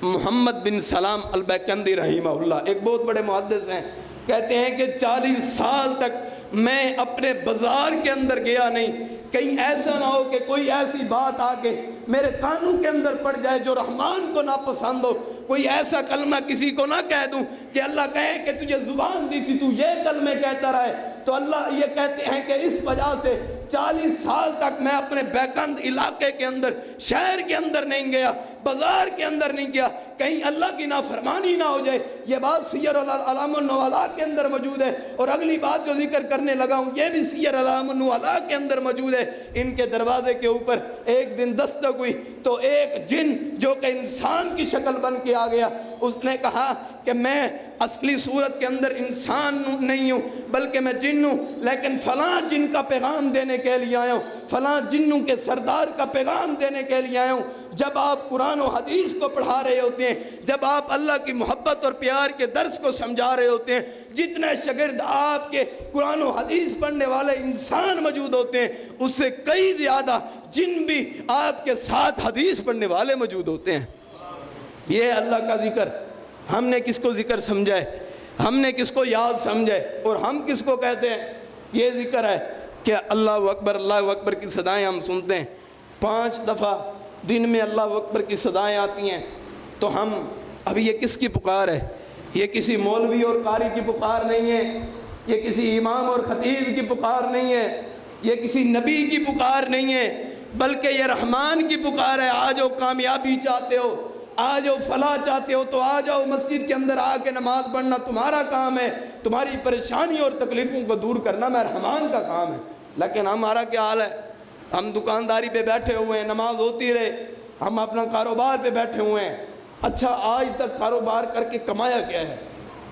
محمد بن سلام البیکندی رحمہ اللہ ایک بہت بڑے محدث ہیں، کہتے ہیں کہ 40 سال تک میں اپنے بازار کے اندر گیا نہیں، کہیں ایسا نہ ہو کہ کوئی ایسی بات آ کے میرے کانوں کے اندر پڑ جائے جو رحمان کو ناپسند ہو۔ کوئی ایسا کلمہ کسی کو نہ کہہ دوں کہ اللہ کہے کہ تجھے زبان دی تھی تو یہ کلمے کہتا رہے۔ تو اللہ یہ کہتے ہیں کہ اس وجہ سے 40 سال تک میں اپنے بیکند علاقے کے اندر، شہر کے اندر نہیں گیا، بازار کے اندر نہیں گیا، کہیں اللہ کی نافرمانی نہ ہو جائے۔ یہ بات سیر اعلام النبلاء کے اندر موجود ہے، اور اگلی بات جو ذکر کرنے لگا ہوں یہ بھی سیر اعلام النبلاء کے اندر موجود ہے۔ ان کے دروازے کے اوپر ایک دن دستک ہوئی تو ایک جن جو کہ انسان کی شکل بن کے آ گیا، اس نے کہا کہ میں اصلی صورت کے اندر انسان نہیں ہوں بلکہ میں جن ہوں، لیکن فلاں جن کا پیغام دینے کے لیے آیا ہوں، فلاں جنوں کے سردار کا پیغام دینے کے لیے آیا ہوں۔ جب آپ قرآن و حدیث کو پڑھا رہے ہوتے ہیں، جب آپ اللہ کی محبت اور پیار کے درس کو سمجھا رہے ہوتے ہیں، جتنے شاگرد آپ کے قرآن و حدیث پڑھنے والے انسان موجود ہوتے ہیں، اس سے کئی زیادہ جن بھی آپ کے ساتھ حدیث پڑھنے والے موجود ہوتے ہیں۔ یہ اللہ کا ذکر ہم نے کس کو ذکر سمجھا ہے، ہم نے کس کو یاد سمجھا ہے، اور ہم کس کو کہتے ہیں؟ یہ ذکر ہے کہ اللہ اکبر کی صدائیں ہم سنتے ہیں 5 دفعہ دن میں اللہ اکبر کی صدائیں آتی ہیں، تو ہم ابھی یہ کس کی پکار ہے؟ یہ کسی مولوی اور قاری کی پکار نہیں ہے، یہ کسی امام اور خطیب کی پکار نہیں ہے، یہ کسی نبی کی پکار نہیں ہے، بلکہ یہ رحمان کی پکار ہے۔ آ جاؤ، کامیابی چاہتے ہو، آ جاؤ فلاح چاہتے ہو تو آ جاؤ، مسجد کے اندر آ کے نماز پڑھنا تمہارا کام ہے، تمہاری پریشانی اور تکلیفوں کو دور کرنا میں رحمان کا کام ہے۔ لیکن ہمارا کیا حال ہے؟ ہم دکانداری پہ بیٹھے ہوئے ہیں، نماز ہوتی رہے، ہم اپنا کاروبار پہ بیٹھے ہوئے ہیں۔ اچھا، آج تک کاروبار کر کے کمایا کیا ہے؟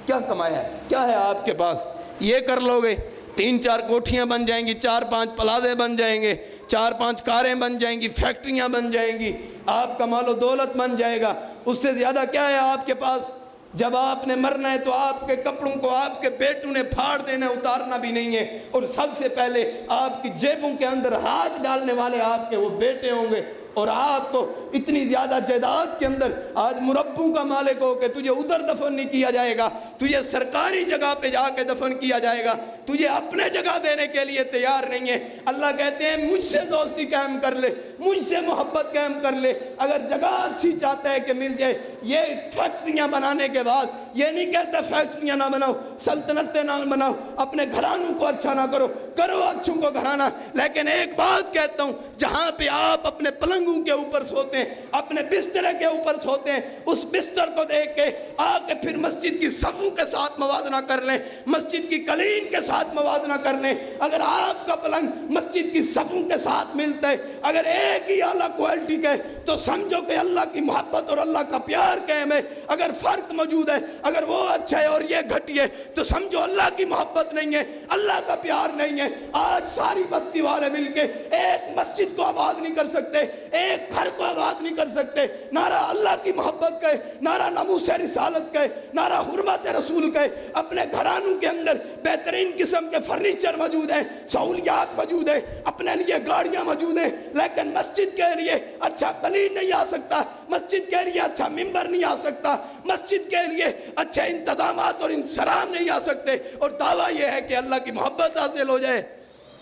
کیا کمایا ہے؟ کیا ہے آپ کے پاس؟ یہ کر لو گے 3-4 کوٹھیاں بن جائیں گی، 4-5 پلازے بن جائیں گے، 4-5 کاریں بن جائیں گی، فیکٹریاں بن جائیں گی، آپ کا مال و دولت بن جائے گا۔ اس سے زیادہ کیا ہے آپ کے پاس؟ جب آپ نے مرنا ہے تو آپ کے کپڑوں کو آپ کے بیٹوں نے پھاڑ دینا، اتارنا بھی نہیں ہے، اور سب سے پہلے آپ کی جیبوں کے اندر ہاتھ ڈالنے والے آپ کے وہ بیٹے ہوں گے۔ اور آپ کو اتنی زیادہ جائیداد کے اندر آج مربوں کا مالک ہو کہ تجھے ادھر دفن نہیں کیا جائے گا، تجھے سرکاری جگہ پہ جا کے دفن کیا جائے گا، تجھے اپنے جگہ دینے کے لیے تیار نہیں ہے۔ اللہ کہتے ہیں مجھ سے دوستی قائم کر لے، مجھ سے محبت قائم کر لے۔ اگر جگہ اچھی چاہتا ہے کہ مل جائے، یہ فیکٹریاں بنانے کے بعد یہ نہیں کہتا فیکٹریاں نہ بناؤ، سلطنتیں نہ بناؤ، اپنے گھرانوں کو اچھا نہ کرو، کرو اچھوں کو گھرانہ، لیکن ایک بات کہتا ہوں، جہاں پہ آپ اپنے پلنگوں کے اوپر سوتے ہیں، اپنے بستر کے اوپر سوتے ہیں، اس بستر کو دیکھ کے آ کے پھر مسجد کی صفوں کے ساتھ موازنہ کر لیں، مسجد کی قالین کے ساتھ موازنہ کر لیں۔ اگر آپ کا پلنگ مسجد کی صفوں کے ساتھ ملتا ہے، اگر ایک ہی اعلیٰ کوالٹی کا ہے، تو سمجھو کہ اللہ کی محبت اور اللہ کا پیار قائم ہے۔ اگر فرق موجود ہے، اگر وہ اچھا ہے اور یہ گھٹی ہے، تو سمجھو اللہ کی محبت نہیں ہے، اللہ کا پیار نہیں ہے۔ آج ساری بستی والے مل کے ایک مسجد کو آباد نہیں کر سکتے، ایک گھر کو آباد نہیں کر سکتے۔ نعرہ اللہ کی محبت کا ہے، نعرہ ناموس رسالت کا ہے، نعرہ حرمت رسول کا ہے۔ اپنے گھرانوں کے اندر بہترین قسم کے فرنیچر موجود ہیں، سہولیات موجود ہیں، اپنے لیے گاڑیاں موجود ہیں، لیکن مسجد کے لیے اچھا قالین نہیں آ سکتا، مسجد کے لیے اچھا ممبر نہیں آ سکتا، مسجد کے لیے اچھے انتظامات اور انصرام نہیں آ سکتے، اور دعویٰ یہ ہے کہ اللہ کی محبت حاصل ہو جائے۔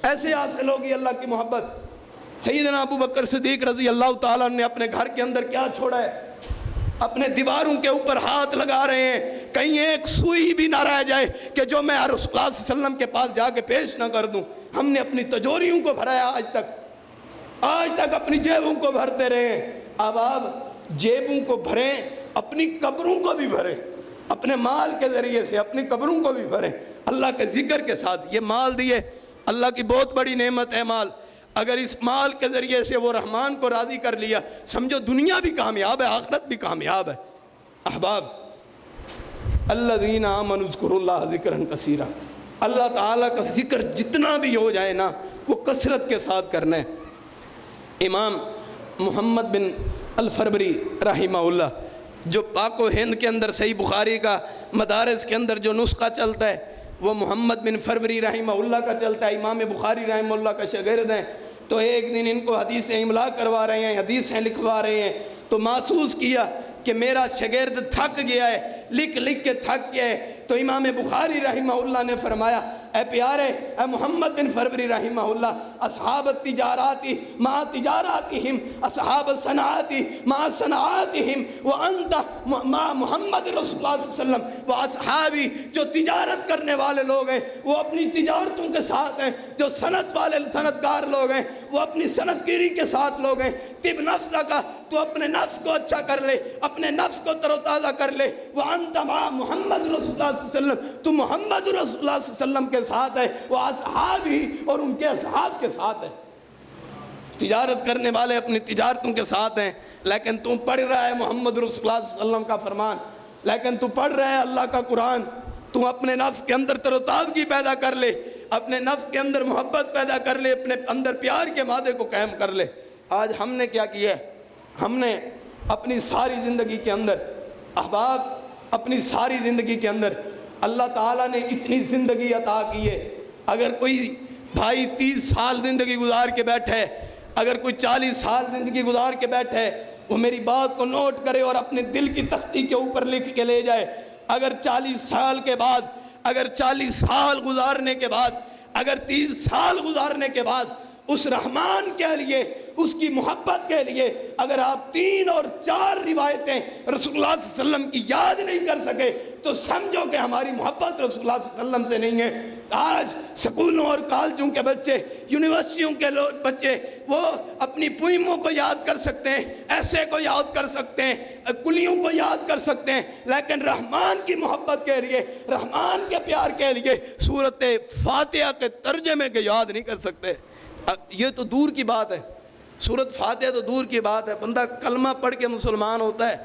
ایسے حاصل ہوگی اللہ کی محبت۔ سیدنا ابو بکر صدیق رضی اللہ تعالیٰ نے اپنے گھر کے اندر کیا چھوڑا ہے؟ اپنے دیواروں کے اوپر ہاتھ لگا رہے ہیں، کہیں ایک سوئی بھی نہ رہ جائے کہ جو میں رسول اللہ صلی اللہ علیہ وسلم کے پاس جا کے پیش نہ کر دوں۔ ہم نے اپنی تجوریوں کو بھرایا، آج تک اپنی جیبوں کو بھرتے رہے ہیں۔ اب آپ جیبوں کو بھریں، اپنی قبروں کو بھی بھریں، اپنے مال کے ذریعے سے اپنی قبروں کو بھی بھریں، اللہ کے ذکر کے ساتھ۔ یہ مال دیے، اللہ کی بہت بڑی نعمت ہے مال۔ اگر اس مال کے ذریعے سے وہ رحمان کو راضی کر لیا، سمجھو دنیا بھی کامیاب ہے، آخرت بھی کامیاب ہے۔ احباب، الذین آمنوا اذکروا اللہ ذکرا کثیرا، اللہ تعالیٰ کا ذکر جتنا بھی ہو جائے نا، وہ کثرت کے ساتھ کرنا ہے۔ امام محمد بن الفربری رحمہ اللہ، جو پاک و ہند کے اندر صحیح بخاری کا مدارس کے اندر جو نسخہ چلتا ہے، وہ محمد بن فربری رحمہ اللہ کا چلتا ہے، امام بخاری رحمہ اللہ کا شاگرد ہیں۔ تو ایک دن ان کو حدیثیں املا کروا رہے ہیں، حدیثیں لکھوا رہے ہیں، تو محسوس کیا کہ میرا شاگرد تھک گیا ہے، لکھ کے تھک گیا ہے۔ تو امام بخاری رحمہ اللہ نے فرمایا اے پیارے اے محمد بن فربری رحمہ اللہ، اصحاب التجاراتی مع تجاراتہم، اصحاب الصنعاتی مع صنعاتہم، وانت مع محمد رسول اللہ صلی اللہ علیہ وسلم و اصحابی، جو تجارت کرنے والے لوگ ہیں وہ اپنی تجارتوں کے ساتھ ہیں، جو صنعت والے صنعتکار لوگ ہیں وہ اپنی صنعت گیری کے ساتھ لوگ ہیں۔ طب نفس کا، تو اپنے نفس کو اچھا کر لے، اپنے نفس کو تر و تازہ کر لے۔ وانت مع محمد رسول اللہ صلی اللہ علیہ وسلم، تو محمد رسول اللہ صلی اللہ علیہ وسلم کے ساتھ ہے، وہ اصحاب ہی، اور ان کے اصحاب کے ساتھ ہے۔ تجارت کرنے والے اپنی تجارتوں کے ساتھ ہیں، لیکن تم پڑھ رہا ہے محمد رسول اللہ صلی اللہ علیہ وسلم کا فرمان، لیکن تو پڑھ رہا ہے اللہ کا قرآن۔ تو اپنے نفس کے اندر تر و تازگی پیدا کر لے، اپنے نفس کے اندر محبت پیدا کر لے، اپنے اندر پیار کے مادے کو قائم کر لے۔ آج ہم نے کیا کیا ہے؟ ہم نے اپنی ساری زندگی کے اندر، احباب، اپنی ساری زندگی کے اندر اللہ تعالیٰ نے اتنی زندگی عطا کی ہے۔ اگر کوئی بھائی 30 سال زندگی گزار کے بیٹھے، اگر کوئی 40 سال زندگی گزار کے بیٹھے، وہ میری بات کو نوٹ کرے اور اپنے دل کی تختی کے اوپر لکھ کے لے جائے۔ اگر 40 سال کے بعد، اگر 40 سال گزارنے کے بعد، اگر 30 سال گزارنے کے بعد اس رحمان کے لیے، اس کی محبت کے لیے اگر آپ 3 اور 4 روایتیں رسول اللہ صلی اللہ علیہ وسلم کی یاد نہیں کر سکے تو سمجھو کہ ہماری محبت رسول اللہ صلی اللہ علیہ وسلم سے نہیں ہے۔ آج سکولوں اور کالجوں کے بچے، یونیورسٹیوں کے بچے، وہ اپنی پوئموں کو یاد کر سکتے ہیں، ایسے کو یاد کر سکتے ہیں، کلیوں کو یاد کر سکتے ہیں، لیکن رحمان کی محبت کے لیے، رحمان کے پیار کے لیے سورۃ فاتحہ کے ترجمے کے یاد نہیں کر سکتے۔ یہ تو دور کی بات ہے، سورۃ فاتحہ تو دور کی بات ہے۔ بندہ کلمہ پڑھ کے مسلمان ہوتا ہے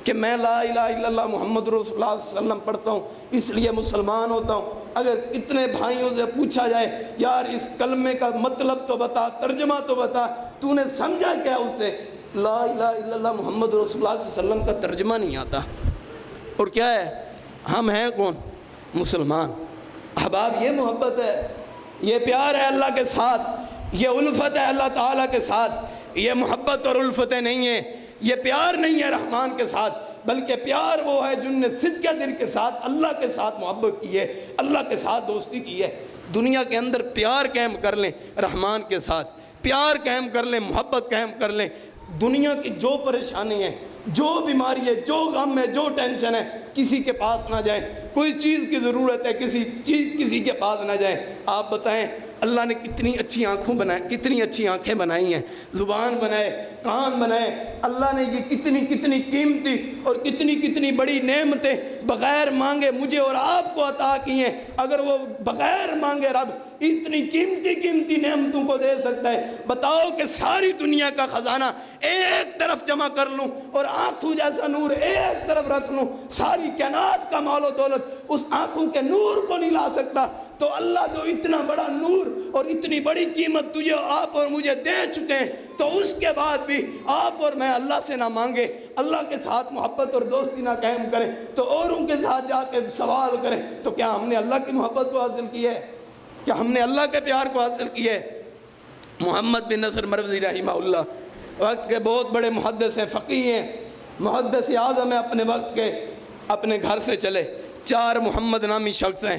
کہ میں لا الہ الا اللہ محمد رسول اللہ صلی اللہ علیہ وسلم پڑھتا ہوں اس لیے مسلمان ہوتا ہوں۔ اگر کتنے بھائیوں سے پوچھا جائے یار اس کلمے کا مطلب تو بتا، ترجمہ تو بتا، تو نے سمجھا کیا اس سے؟ لا الہ الا اللہ محمد رسول اللہ صلی اللہ علیہ وسلم کا ترجمہ نہیں آتا۔ اور کیا ہے؟ ہم ہیں کون؟ مسلمان۔ احباب، یہ محبت ہے، یہ پیار ہے اللہ کے ساتھ، یہ الفت ہے اللہ تعالیٰ کے ساتھ۔ یہ محبت اور الفتیں نہیں ہیں، یہ پیار نہیں ہے رحمان کے ساتھ، بلکہ پیار وہ ہے جن نے صدقہ دل کے ساتھ اللہ کے ساتھ محبت کی ہے، اللہ کے ساتھ دوستی کی ہے۔ دنیا کے اندر پیار قائم کر لیں رحمان کے ساتھ، پیار قائم کر لیں، محبت قائم کر لیں۔ دنیا کی جو پریشانی ہے، جو بیماری ہے، جو غم ہے، جو ٹینشن ہے، کسی کے پاس نہ جائیں۔ کوئی چیز کی ضرورت ہے، کسی کے پاس نہ جائیں۔ آپ بتائیں اللہ نے کتنی اچھی کتنی اچھی آنکھیں بنائی ہیں، زبان بنائے، کان بنائے۔ اللہ نے یہ کتنی قیمتی اور کتنی بڑی نعمتیں بغیر مانگے مجھے اور آپ کو عطا کی ہیں۔ اگر وہ بغیر مانگے رب اتنی قیمتی نعمتوں کو دے سکتا ہے، بتاؤ کہ ساری دنیا کا خزانہ ایک طرف جمع کر لوں اور آنکھوں جیسا نور ایک طرف رکھ لوں، ساری کائنات کا مال و دولت اس آنکھوں کے نور کو نہیں لا سکتا، تو اللہ جو اتنا بڑا نور اور اتنی بڑی قیمت تجھے، آپ اور مجھے دے چکے ہیں، تو اس کے بعد بھی آپ اور میں اللہ سے نہ مانگے، اللہ کے ساتھ محبت اور دوستی نہ قائم کریں، تو اوروں کے ساتھ جا کے سوال کریں، تو کیا ہم نے اللہ کی محبت کو حاصل کی ہے؟ کیا ہم نے اللہ کے پیار کو حاصل کی ہے؟ محمد بن نصر مروزی رحمہ اللہ وقت کے بہت بڑے محدث ہیں، فقیہ ہیں، محدث اعظم ہیں اپنے وقت کے، اپنے گھر سے چلے، 4 محمد نامی شخص ہیں،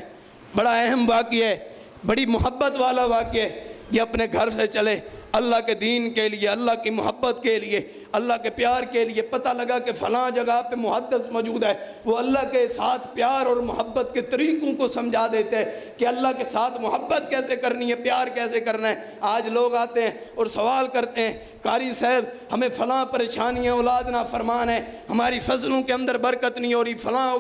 بڑا اہم واقعہ ہے، بڑی محبت والا واقعہ ہے۔ یہ اپنے گھر سے چلے اللہ کے دین کے لیے، اللہ کی محبت کے لیے، اللہ کے پیار کے لیے۔ پتہ لگا کہ فلاں جگہ پہ محدث موجود ہے، وہ اللہ کے ساتھ پیار اور محبت کے طریقوں کو سمجھا دیتے ہیں کہ اللہ کے ساتھ محبت کیسے کرنی ہے، پیار کیسے کرنا ہے۔ آج لوگ آتے ہیں اور سوال کرتے ہیں قاری صاحب ہمیں فلاں پریشانی ہے، اولاد نا فرمان ہے، ہماری فصلوں کے اندر برکت نہیں ہو رہی، فلاں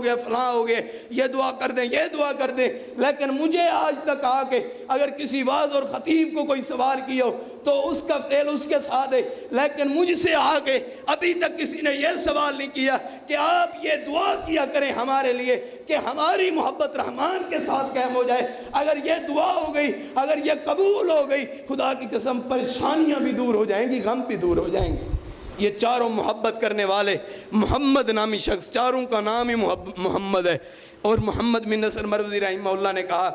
ہو گیا، یہ دعا کر دیں، یہ دعا کر دیں۔ لیکن مجھے آج تک آ کے اگر کسی واعظ اور خطیب کو کوئی سوال کیا ہو تو اس کا فعل اس کے ساتھ ہے، لیکن مجھ سے آ کے ابھی تک کسی نے یہ سوال نہیں کیا کہ آپ یہ دعا کیا کریں ہمارے لیے کہ ہماری محبت رحمان کے ساتھ قائم ہو جائے۔ اگر یہ دعا ہو گئی، اگر یہ قبول ہو گئی، خدا کی قسم پریشانیاں بھی دور ہو جائیں گی، غم بھی دور ہو جائیں گے۔ یہ 4 محبت کرنے والے محمد نامی شخص، 4 کا نام ہی محمد ہے۔ اور محمد بن نصر مروزی رحمہ اللہ نے کہا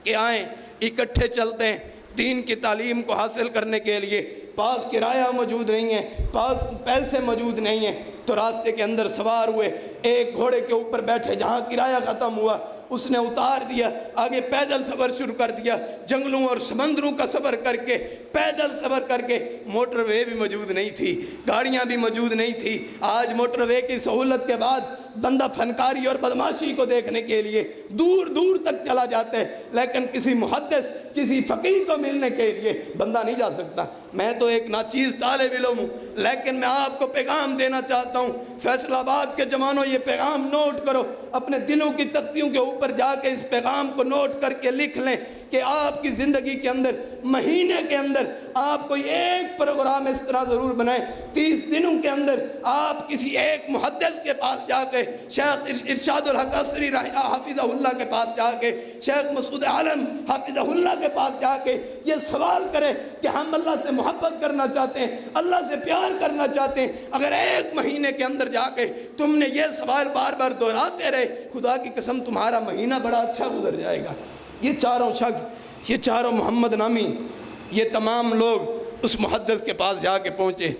کہ آئیں اکٹھے چلتے ہیں دین کی تعلیم کو حاصل کرنے کے لیے۔ پاس کرایہ موجود نہیں ہے، پاس پیسے موجود نہیں ہیں، تو راستے کے اندر سوار ہوئے، ایک گھوڑے کے اوپر بیٹھے، جہاں کرایہ ختم ہوا اس نے اتار دیا، آگے پیدل سفر شروع کر دیا، جنگلوں اور سمندروں کا سفر کر کے، پیدل سفر کر کے۔ موٹر وے بھی موجود نہیں تھی، گاڑیاں بھی موجود نہیں تھی۔ آج موٹر وے کی سہولت کے بعد بندہ فنکاری اور بدماشی کو دیکھنے کے لیے دور دور تک چلا جاتا ہے، لیکن کسی محدث، کسی فقیر کو ملنے کے لیے بندہ نہیں جا سکتا۔ میں تو ایک ناچیز طالب علم ہوں، لیکن میں آپ کو پیغام دینا چاہتا ہوں، فیصل آباد کے جوانوں یہ پیغام نوٹ کرو، اپنے دلوں کی تختیوں کے اوپر جا کے اس پیغام کو نوٹ کر کے لکھ لیں کہ آپ کی زندگی کے اندر، مہینے کے اندر آپ کوئی ایک پروگرام اس طرح ضرور بنائیں، 30 دنوں کے اندر آپ کسی ایک محدث کے پاس جا کے، شیخ ارشاد الحق عصری حافظہ اللہ کے پاس جا کے، شیخ مسعود عالم حافظہ اللہ کے پاس جا کے یہ سوال کرے کہ ہم اللہ سے محبت کرنا چاہتے ہیں، اللہ سے پیار کرنا چاہتے ہیں۔ اگر ایک مہینے کے اندر جا کے تم نے یہ سوال بار بار دہراتے رہے، خدا کی قسم تمہارا مہینہ بڑا اچھا گزر جائے گا۔ یہ چاروں شخص، یہ چاروں محمد نامی، یہ تمام لوگ اس محدث کے پاس جا کے پہنچے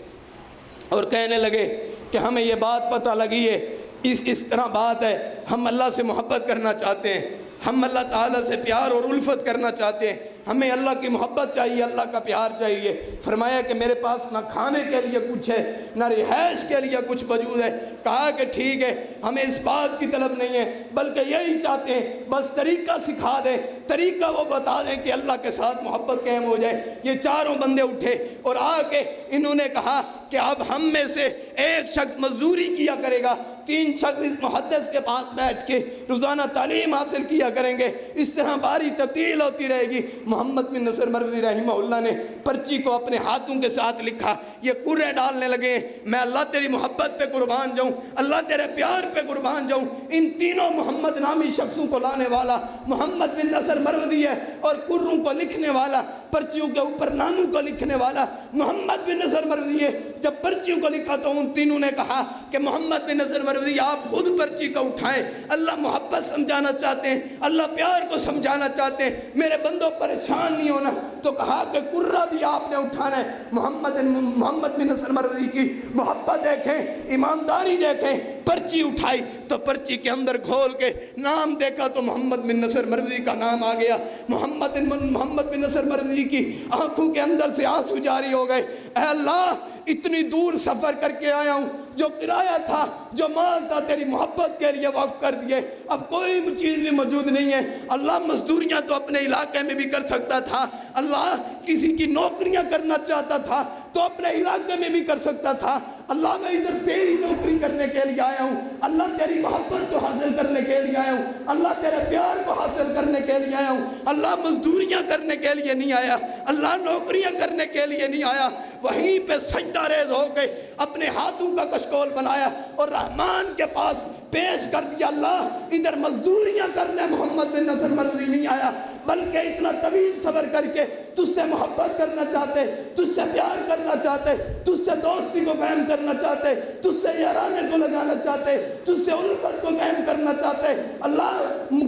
اور کہنے لگے کہ ہمیں یہ بات پتہ لگی ہے، اس طرح بات ہے، ہم اللہ سے محبت کرنا چاہتے ہیں، ہم اللہ تعالیٰ سے پیار اور الفت کرنا چاہتے ہیں، ہمیں اللہ کی محبت چاہیے، اللہ کا پیار چاہیے۔ فرمایا کہ میرے پاس نہ کھانے کے لیے کچھ ہے، نہ رہائش کے لیے کچھ موجود ہے۔ کہا کہ ٹھیک ہے، ہمیں اس بات کی طلب نہیں ہے، بلکہ یہی چاہتے ہیں بس طریقہ سکھا دیں، طریقہ وہ بتا دیں کہ اللہ کے ساتھ محبت قائم ہو جائے۔ یہ چاروں بندے اٹھے اور آ کے انہوں نے کہا کہ اب ہم میں سے ایک شخص مزدوری کیا کرے گا، 3 شخص اس محدث کے پاس بیٹھ کے روزانہ تعلیم حاصل کیا کریں گے، اس طرح باری تبدیل ہوتی رہے گی۔ محمد بن نصر مروزی رحمہ اللہ نے پرچی کو اپنے ہاتھوں کے ساتھ لکھا، یہ قرعے ڈالنے لگے، میں اللہ تیری محبت پہ قربان جاؤں، اللہ تیرے پیار پہ قربان جاؤں۔ ان تینوں محمد نامی شخصوں کو لانے والا محمد بن نصر مروزی ہے، اور قروں کو لکھنے والا، پرچیوں کے اوپر ناموں کو لکھنے والا محمد بن نصر مروزی ہے۔ جب پرچیوں کو لکھا تو ان تینوں نے کہا کہ محمد بن نصر مروزی آپ خود پرچی کو اٹھائیں، اللہ محبت سمجھانا چاہتے ہیں، اللہ پیار کو سمجھانا چاہتے ہیں، میرے بندوں پریشان نہیں ہونا۔ تو کہا کہ قرہ بھی آپ نے اٹھانا ہے۔ محمد بن نصر مروزی کی محبت دیکھیں، ایمانداری دیکھیں، پرچی اٹھائی تو پرچی کے اندر کھول کے نام دیکھا تو محمد بن نصر مروزی کا نام آ گیا۔ محمد بن نصر مروزی کی آنکھوں کے اندر سے آنسو جاری ہو گئے، اے اللہ اتنی دور سفر کر کے آیا ہوں، جو کرایہ تھا، جو مال تھا، تیری محبت کے لیے وقف کر دیے، اب کوئی چیز بھی موجود نہیں ہے۔ اللہ مزدوریاں تو اپنے علاقے میں بھی کر سکتا تھا، اللہ کسی کی نوکریاں کرنا چاہتا تھا تو اپنے علاقے میں بھی کر سکتا تھا۔ اللہ میں ادھر تیری نوکری کرنے کے لیے آیا ہوں، اللہ تیری محبت کو حاصل کرنے کے لیے آیا ہوں، اللہ تیرے پیار کو حاصل کرنے کے لیے آیا ہوں، اللہ مزدوریاں کرنے کے لیے نہیں آیا، اللہ نوکریاں کرنے کے لیے نہیں آیا۔ وہیں پہ سجدہ ریز ہو گئے، اپنے ہاتھوں کا کشکول بنایا اور رحمان کے پاس پیش کر دیا، اللہ ادھر مزدوریاں کرنے محمد بن نصر مروزی نہیں آیا، بلکہ اتنا طویل صبر کر کے تجھ سے محبت کرنا چاہتے، تجھ سے پیار کرنا چاہتے، تجھ سے دوستی کو قائم کرنا چاہتے، تجھ سے یارانے کو لگانا چاہتے، تجھ سے الفت کو قائم کرنا چاہتے۔ اللہ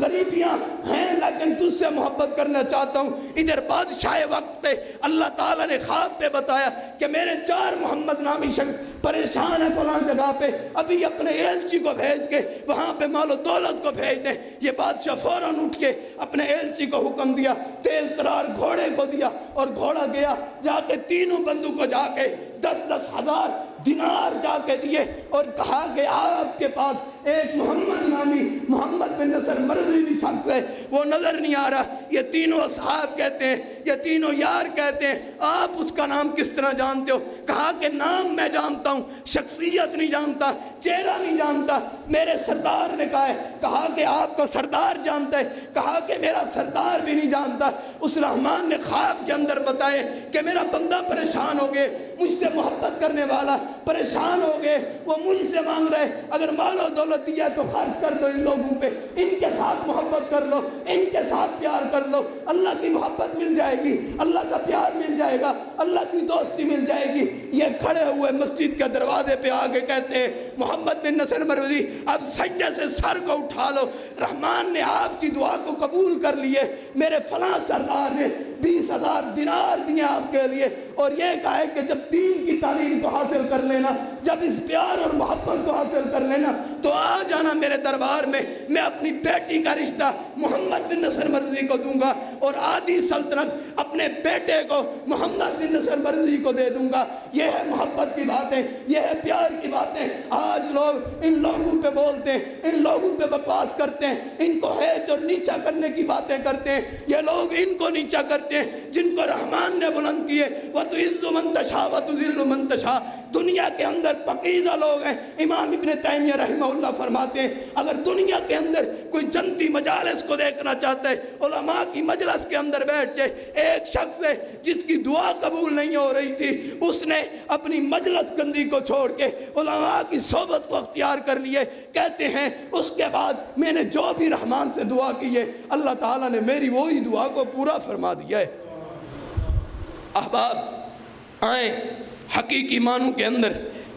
غریبیاں ہیں لیکن تجھ سے محبت کرنا چاہتا ہوں۔ ادھر بادشاہ وقت پہ اللہ تعالیٰ نے خواب پہ بتایا کہ میرے 4 محمد نامی شخص پریشان ہے فلاں جگہ پہ، ابھی اپنے ایلچی کو بھیج کے وہاں پہ مال و دولت کو بھیج دیں۔ یہ بادشاہ فوراً اٹھ کے اپنے ایلچی کو حکم دیا، تیز ترار گھوڑے کو دیا اور گھوڑا گیا، جا کے تینوں بندوں کو جا کے 10-10 ہزار دینار جا کے دیے اور کہا کہ آپ کے پاس ایک محمد نامی محمد بن نصر مروزی شخص ہے، وہ نظر نہیں آ رہا۔ یہ تینوں اصحاب کہتے ہیں، یہ تینوں یار کہتے ہیں، آپ اس کا نام کس طرح جانتے ہو؟ کہا کہ نام میں جانتا ہوں، شخصیت نہیں جانتا، چہرہ نہیں جانتا۔ میرے سردار نے کہا ہے، کہا کہ آپ کو سردار جانتا ہے، کہا کہ میرا سردار بھی نہیں جانتا۔ اس رحمان نے خواب کے اندر بتائے کہ میرا بندہ پریشان ہو گئے، مجھ سے محبت کرنے والا پریشان ہو گئے، وہ مجھ سے مانگ رہے، اگر مال و دولت دیا تو خرچ کر دو ان لوگوں پہ، ان کے ساتھ محبت کر لو، ان کے ساتھ پیار کر لو، اللہ کی محبت مل جائے گی، اللہ کا پیار مل جائے گا، اللہ کی دوستی مل جائے گی۔ یہ کھڑے ہوئے مسجد کے دروازے پہ آگے کہتے ہیں، محمد بن نصر مروزی اب سجدے سے سر کو اٹھا لو، رحمان نے آپ کی دعا کو قبول کر لیے، میرے فلاں سردار نے 20,000 10,000 دینار دیے آپ کے لیے، اور یہ کہا ہے کہ جب دین کی تعلیم کو حاصل کر لینا، جب اس پیار اور محبت کو حاصل کر لینا تو آ جانا میرے دربار میں، میں اپنی بیٹی کا رشتہ محمد بن نصر مرزی کو دوں گا، اور آدھی سلطنت اپنے بیٹے کو محمد بن نصر مرزی کو دے دوں گا۔ یہ ہے محبت کی باتیں، یہ ہے پیار کی باتیں۔ آج لوگ ان لوگوں پہ بولتے ہیں، ان لوگوں پہ بکواس کرتے ہیں، ان کو ہیچ اور نیچا کرنے کی باتیں کرتے ہیں۔ یہ لوگ ان کو نیچا کرتے ہیں جن کو رحمان نے بلند کیے، وَتُعِزُّ مَن تَشَاءُ وَتُذِلُّ مَن تَشَاءُ۔ دنیا کے اندر پاکیزہ لوگ ہیں۔ امام ابن تیمیہ رحمہ اللہ فرماتے ہیں اگر دنیا کے اندر کوئی جنتی مجالس کو دیکھنا چاہتا ہے، علماء کی مجلس کے اندر بیٹھ جائے، ایک شخص ہے جس کی دعا قبول نہیں ہو رہی تھی، اس نے اپنی مجلس گندی کو چھوڑ کے علماء کی صحبت کو اختیار کر لیے، کہتے ہیں اس کے بعد میں نے جو بھی رحمان سے دعا کی ہے اللہ تعالیٰ نے میری وہی دعا کو پورا فرما دیا ہے۔ احباب آئیں حقیقی معنوں کے اندر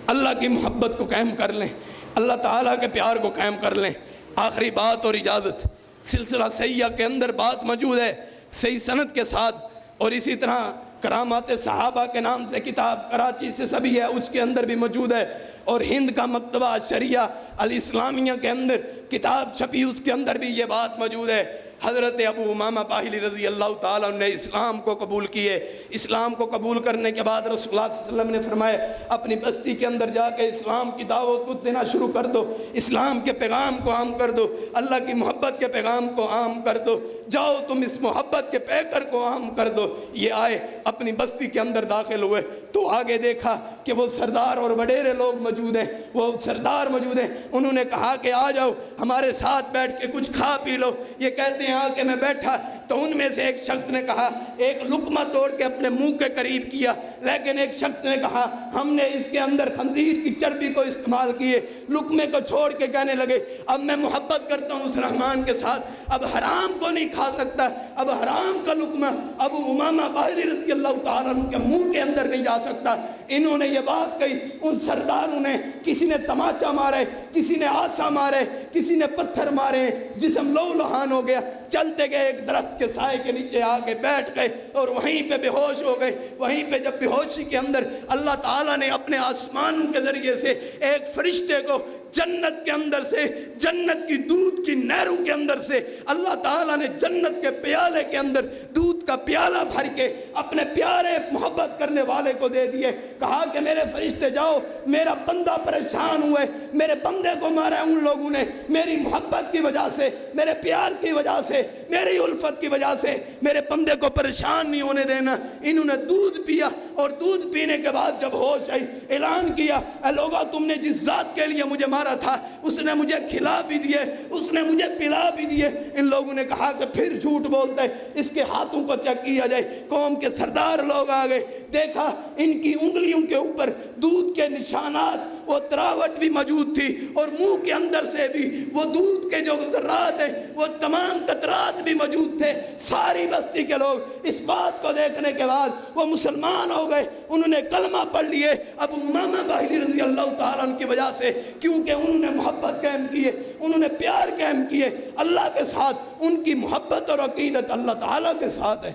اللہ کی محبت کو قائم کر لیں، اللہ تعالیٰ کے پیار کو قائم کر لیں۔ آخری بات اور اجازت، سلسلہ صحیحہ کے اندر بات موجود ہے صحیح سند کے ساتھ، اور اسی طرح کرامات صحابہ کے نام سے کتاب کراچی سے سبھی ہے، اس کے اندر بھی موجود ہے، اور ہند کا مکتبہ شریعہ الاسلامیہ کے اندر کتاب چھپی، اس کے اندر بھی یہ بات موجود ہے۔ حضرت ابو امامہ باہلی رضی اللہ تعالیٰ نے اسلام کو قبول کیے، اسلام کو قبول کرنے کے بعد رسول اللہ صلی اللہ علیہ وسلم نے فرمایا اپنی بستی کے اندر جا کے اسلام کی دعوت کو دینا شروع کر دو، اسلام کے پیغام کو عام کر دو، اللہ کی محبت کے پیغام کو عام کر دو، جاؤ تم اس محبت کے پیکر کو عام کر دو۔ یہ آئے اپنی بستی کے اندر داخل ہوئے تو آگے دیکھا کہ وہ سردار اور وڈیرے لوگ موجود ہیں، وہ سردار موجود ہیں، انہوں نے کہا کہ آ جاؤ ہمارے ساتھ بیٹھ کے کچھ کھا پی لو۔ یہ کہتے ہیں آ کے میں بیٹھا تو ان میں سے ایک شخص نے کہا، ایک لقمہ توڑ کے اپنے منہ کے قریب کیا، لیکن ایک شخص نے کہا ہم نے اس کے اندر خنزیر کی چربی کو استعمال کیے، لقمے کو چھوڑ کے کہنے لگے اب میں محبت کرتا ہوں اس رحمان کے ساتھ، اب حرام کو نہیں کھا سکتا، اب حرام کا لقمہ ابو امامہ باہلی رضی اللہ تعالیٰ عنہ کے منہ کے اندر نہیں جا سکتا۔ انہوں نے یہ بات کہی، ان سرداروں نے، کسی نے تماچا مارے، کسی نے آسا مارے، کسی نے پتھر مارے، جسم لو لہان ہو گیا، چلتے گئے ایک درخت کے سائے کے نیچے آ کے بیٹھ گئے اور وہیں پہ بے ہوش ہو گئے۔ وہیں پہ جب بے ہوشی کے اندر اللہ تعالیٰ نے اپنے آسمانوں کے ذریعے سے ایک فرشتے کو جنت کے اندر سے، جنت کی دودھ کی نہروں کے اندر سے اللہ تعالیٰ نے جنت کے پیالے کے اندر دودھ کا پیالہ بھر کے اپنے پیارے محبت کرنے والے کو دے دیے، کہا کہ میرے فرشتے جاؤ، میرا بندہ پریشان ہوئے، میرے بندے کو مارا ہے ان لوگوں نے، میری محبت کی وجہ سے، میرے پیار کی وجہ سے، میری الفت کی وجہ سے میرے بندے کو پریشان نہیں ہونے دینا۔ انہوں نے دودھ پیا اور دودھ پینے کے بعد جب ہوش آئی اعلان کیا اے لوگا تم نے جس ذات کے لیے مجھے مارا تھا اس نے مجھے کھلا بھی دیے، اس نے مجھے پلا بھی دیے۔ ان لوگوں نے کہا کہ پھر جھوٹ بولتا ہے، اس کے ہاتھوں کو چیک کیا جائے۔ قوم کے سردار لوگ آ گئے، دیکھا ان کی انگلیوں کے اوپر دودھ کے نشانات، وہ تراوٹ بھی موجود تھی اور منہ کے اندر سے بھی وہ دودھ کے جو ذرات ہیں وہ تمام قطرات بھی موجود تھے۔ ساری بستی کے لوگ اس بات کو دیکھنے کے بعد وہ مسلمان ہو گئے، انہوں نے کلمہ پڑھ لیے ابو امامہ باہلی رضی اللہ تعالیٰ عنہ کی وجہ سے، کیونکہ انہوں نے محبت قائم کیے، انہوں نے پیار قائم کیے اللہ کے ساتھ۔ ان کی محبت اور عقیدت اللہ تعالیٰ کے ساتھ ہے۔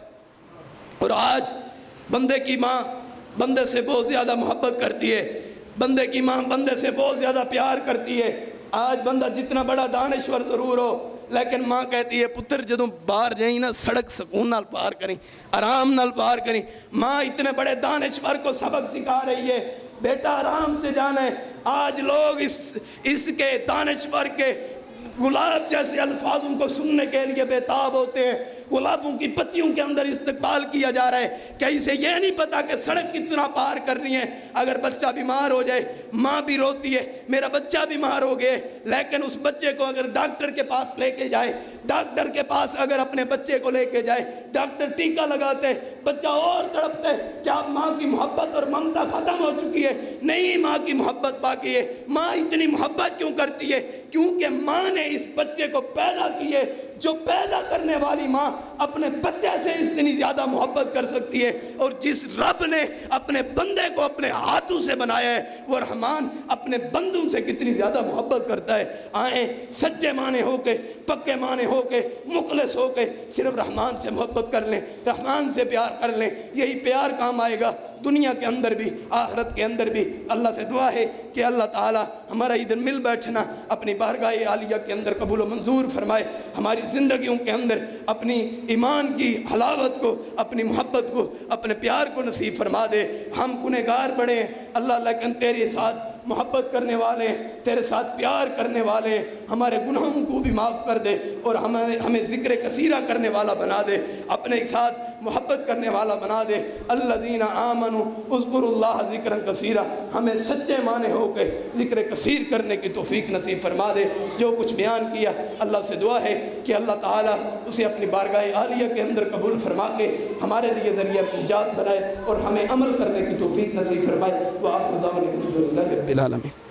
اور آج بندے کی ماں بندے سے بہت زیادہ محبت کرتی ہے، بندے کی ماں بندے سے بہت زیادہ پیار کرتی ہے۔ آج بندہ جتنا بڑا دانشور ضرور ہو لیکن ماں کہتی ہے پتر جدوں باہر جائیں نا سڑک سکون نال پار کریں، آرام نال پار کریں۔ ماں اتنے بڑے دانشور کو سبق سکھا رہی ہے، بیٹا آرام سے جانا ہے۔ آج لوگ اس کے دانشور کے گلاب جیسے الفاظوں کو سننے کے لیے بےتاب ہوتے ہیں۔ گلابوں کی پتیوں کے اندر استقبال کیا جا رہا ہے کہ اسے یہ نہیں پتا کہ سڑک کتنا پار کرنی ہے۔ اگر بچہ بیمار ہو جائے ماں بھی روتی ہے، میرا بچہ بیمار ہو گئے، لیکن اس بچے کو اگر ڈاکٹر کے پاس لے کے جائے، ڈاکٹر کے پاس اگر اپنے بچے کو لے کے جائے، ڈاکٹر ٹیکہ لگاتے، بچہ اور تڑپتے، کیا ماں کی محبت اور ممتا ختم ہو چکی ہے؟ نہیں، ماں کی محبت باقی ہے۔ ماں اتنی محبت کیوں کرتی ہے؟ کیونکہ ماں نے اس بچے کو پیدا کیے، جو پیدا کرنے والی ماں اپنے بچے سے اتنی زیادہ محبت کر سکتی ہے، اور جس رب نے اپنے بندے کو اپنے ہاتھوں سے بنایا ہے وہ رحمان اپنے بندوں سے کتنی زیادہ محبت کرتا ہے۔ آئیں سچے معنی ہو کے، پکے معنی ہو کے، مخلص ہو کے صرف رحمان سے محبت کر لیں، رحمان سے پیار کر لیں، یہی پیار کام آئے گا دنیا کے اندر بھی آخرت کے اندر بھی۔ اللہ سے دعا ہے کہ اللہ تعالی ہمارا ادھر مل بیٹھنا اپنی بارگاہ عالیہ کے اندر قبول و منظور فرمائے، ہماری زندگیوں کے اندر اپنی ایمان کی حلاوت کو، اپنی محبت کو، اپنے پیار کو نصیب فرما دے۔ ہم گنہگار بڑے ہیں اللہ، لیکن تیرے ساتھ محبت کرنے والے ہیں، تیرے ساتھ پیار کرنے والے ہیں، ہمارے گناہوں کو بھی معاف کر دے اور ہمیں ذکر کثیرہ کرنے والا بنا دے، اپنے ساتھ محبت کرنے والا بنا دے۔ الذین آمنوا اذکروا اللہ ذکرا کثیرا، ہمیں سچے معنی ہو کے ذکر کثیر کرنے کی توفیق نصیب فرما دے۔ جو کچھ بیان کیا اللہ سے دعا ہے کہ اللہ تعالیٰ اسے اپنی بارگاہ عالیہ کے اندر قبول فرما کے ہمارے لیے ذریعہ نجات بنائے اور ہمیں عمل کرنے کی توفیق نصیب فرمائے۔ وآخر دعوانا الحمد للہ رب العالمین۔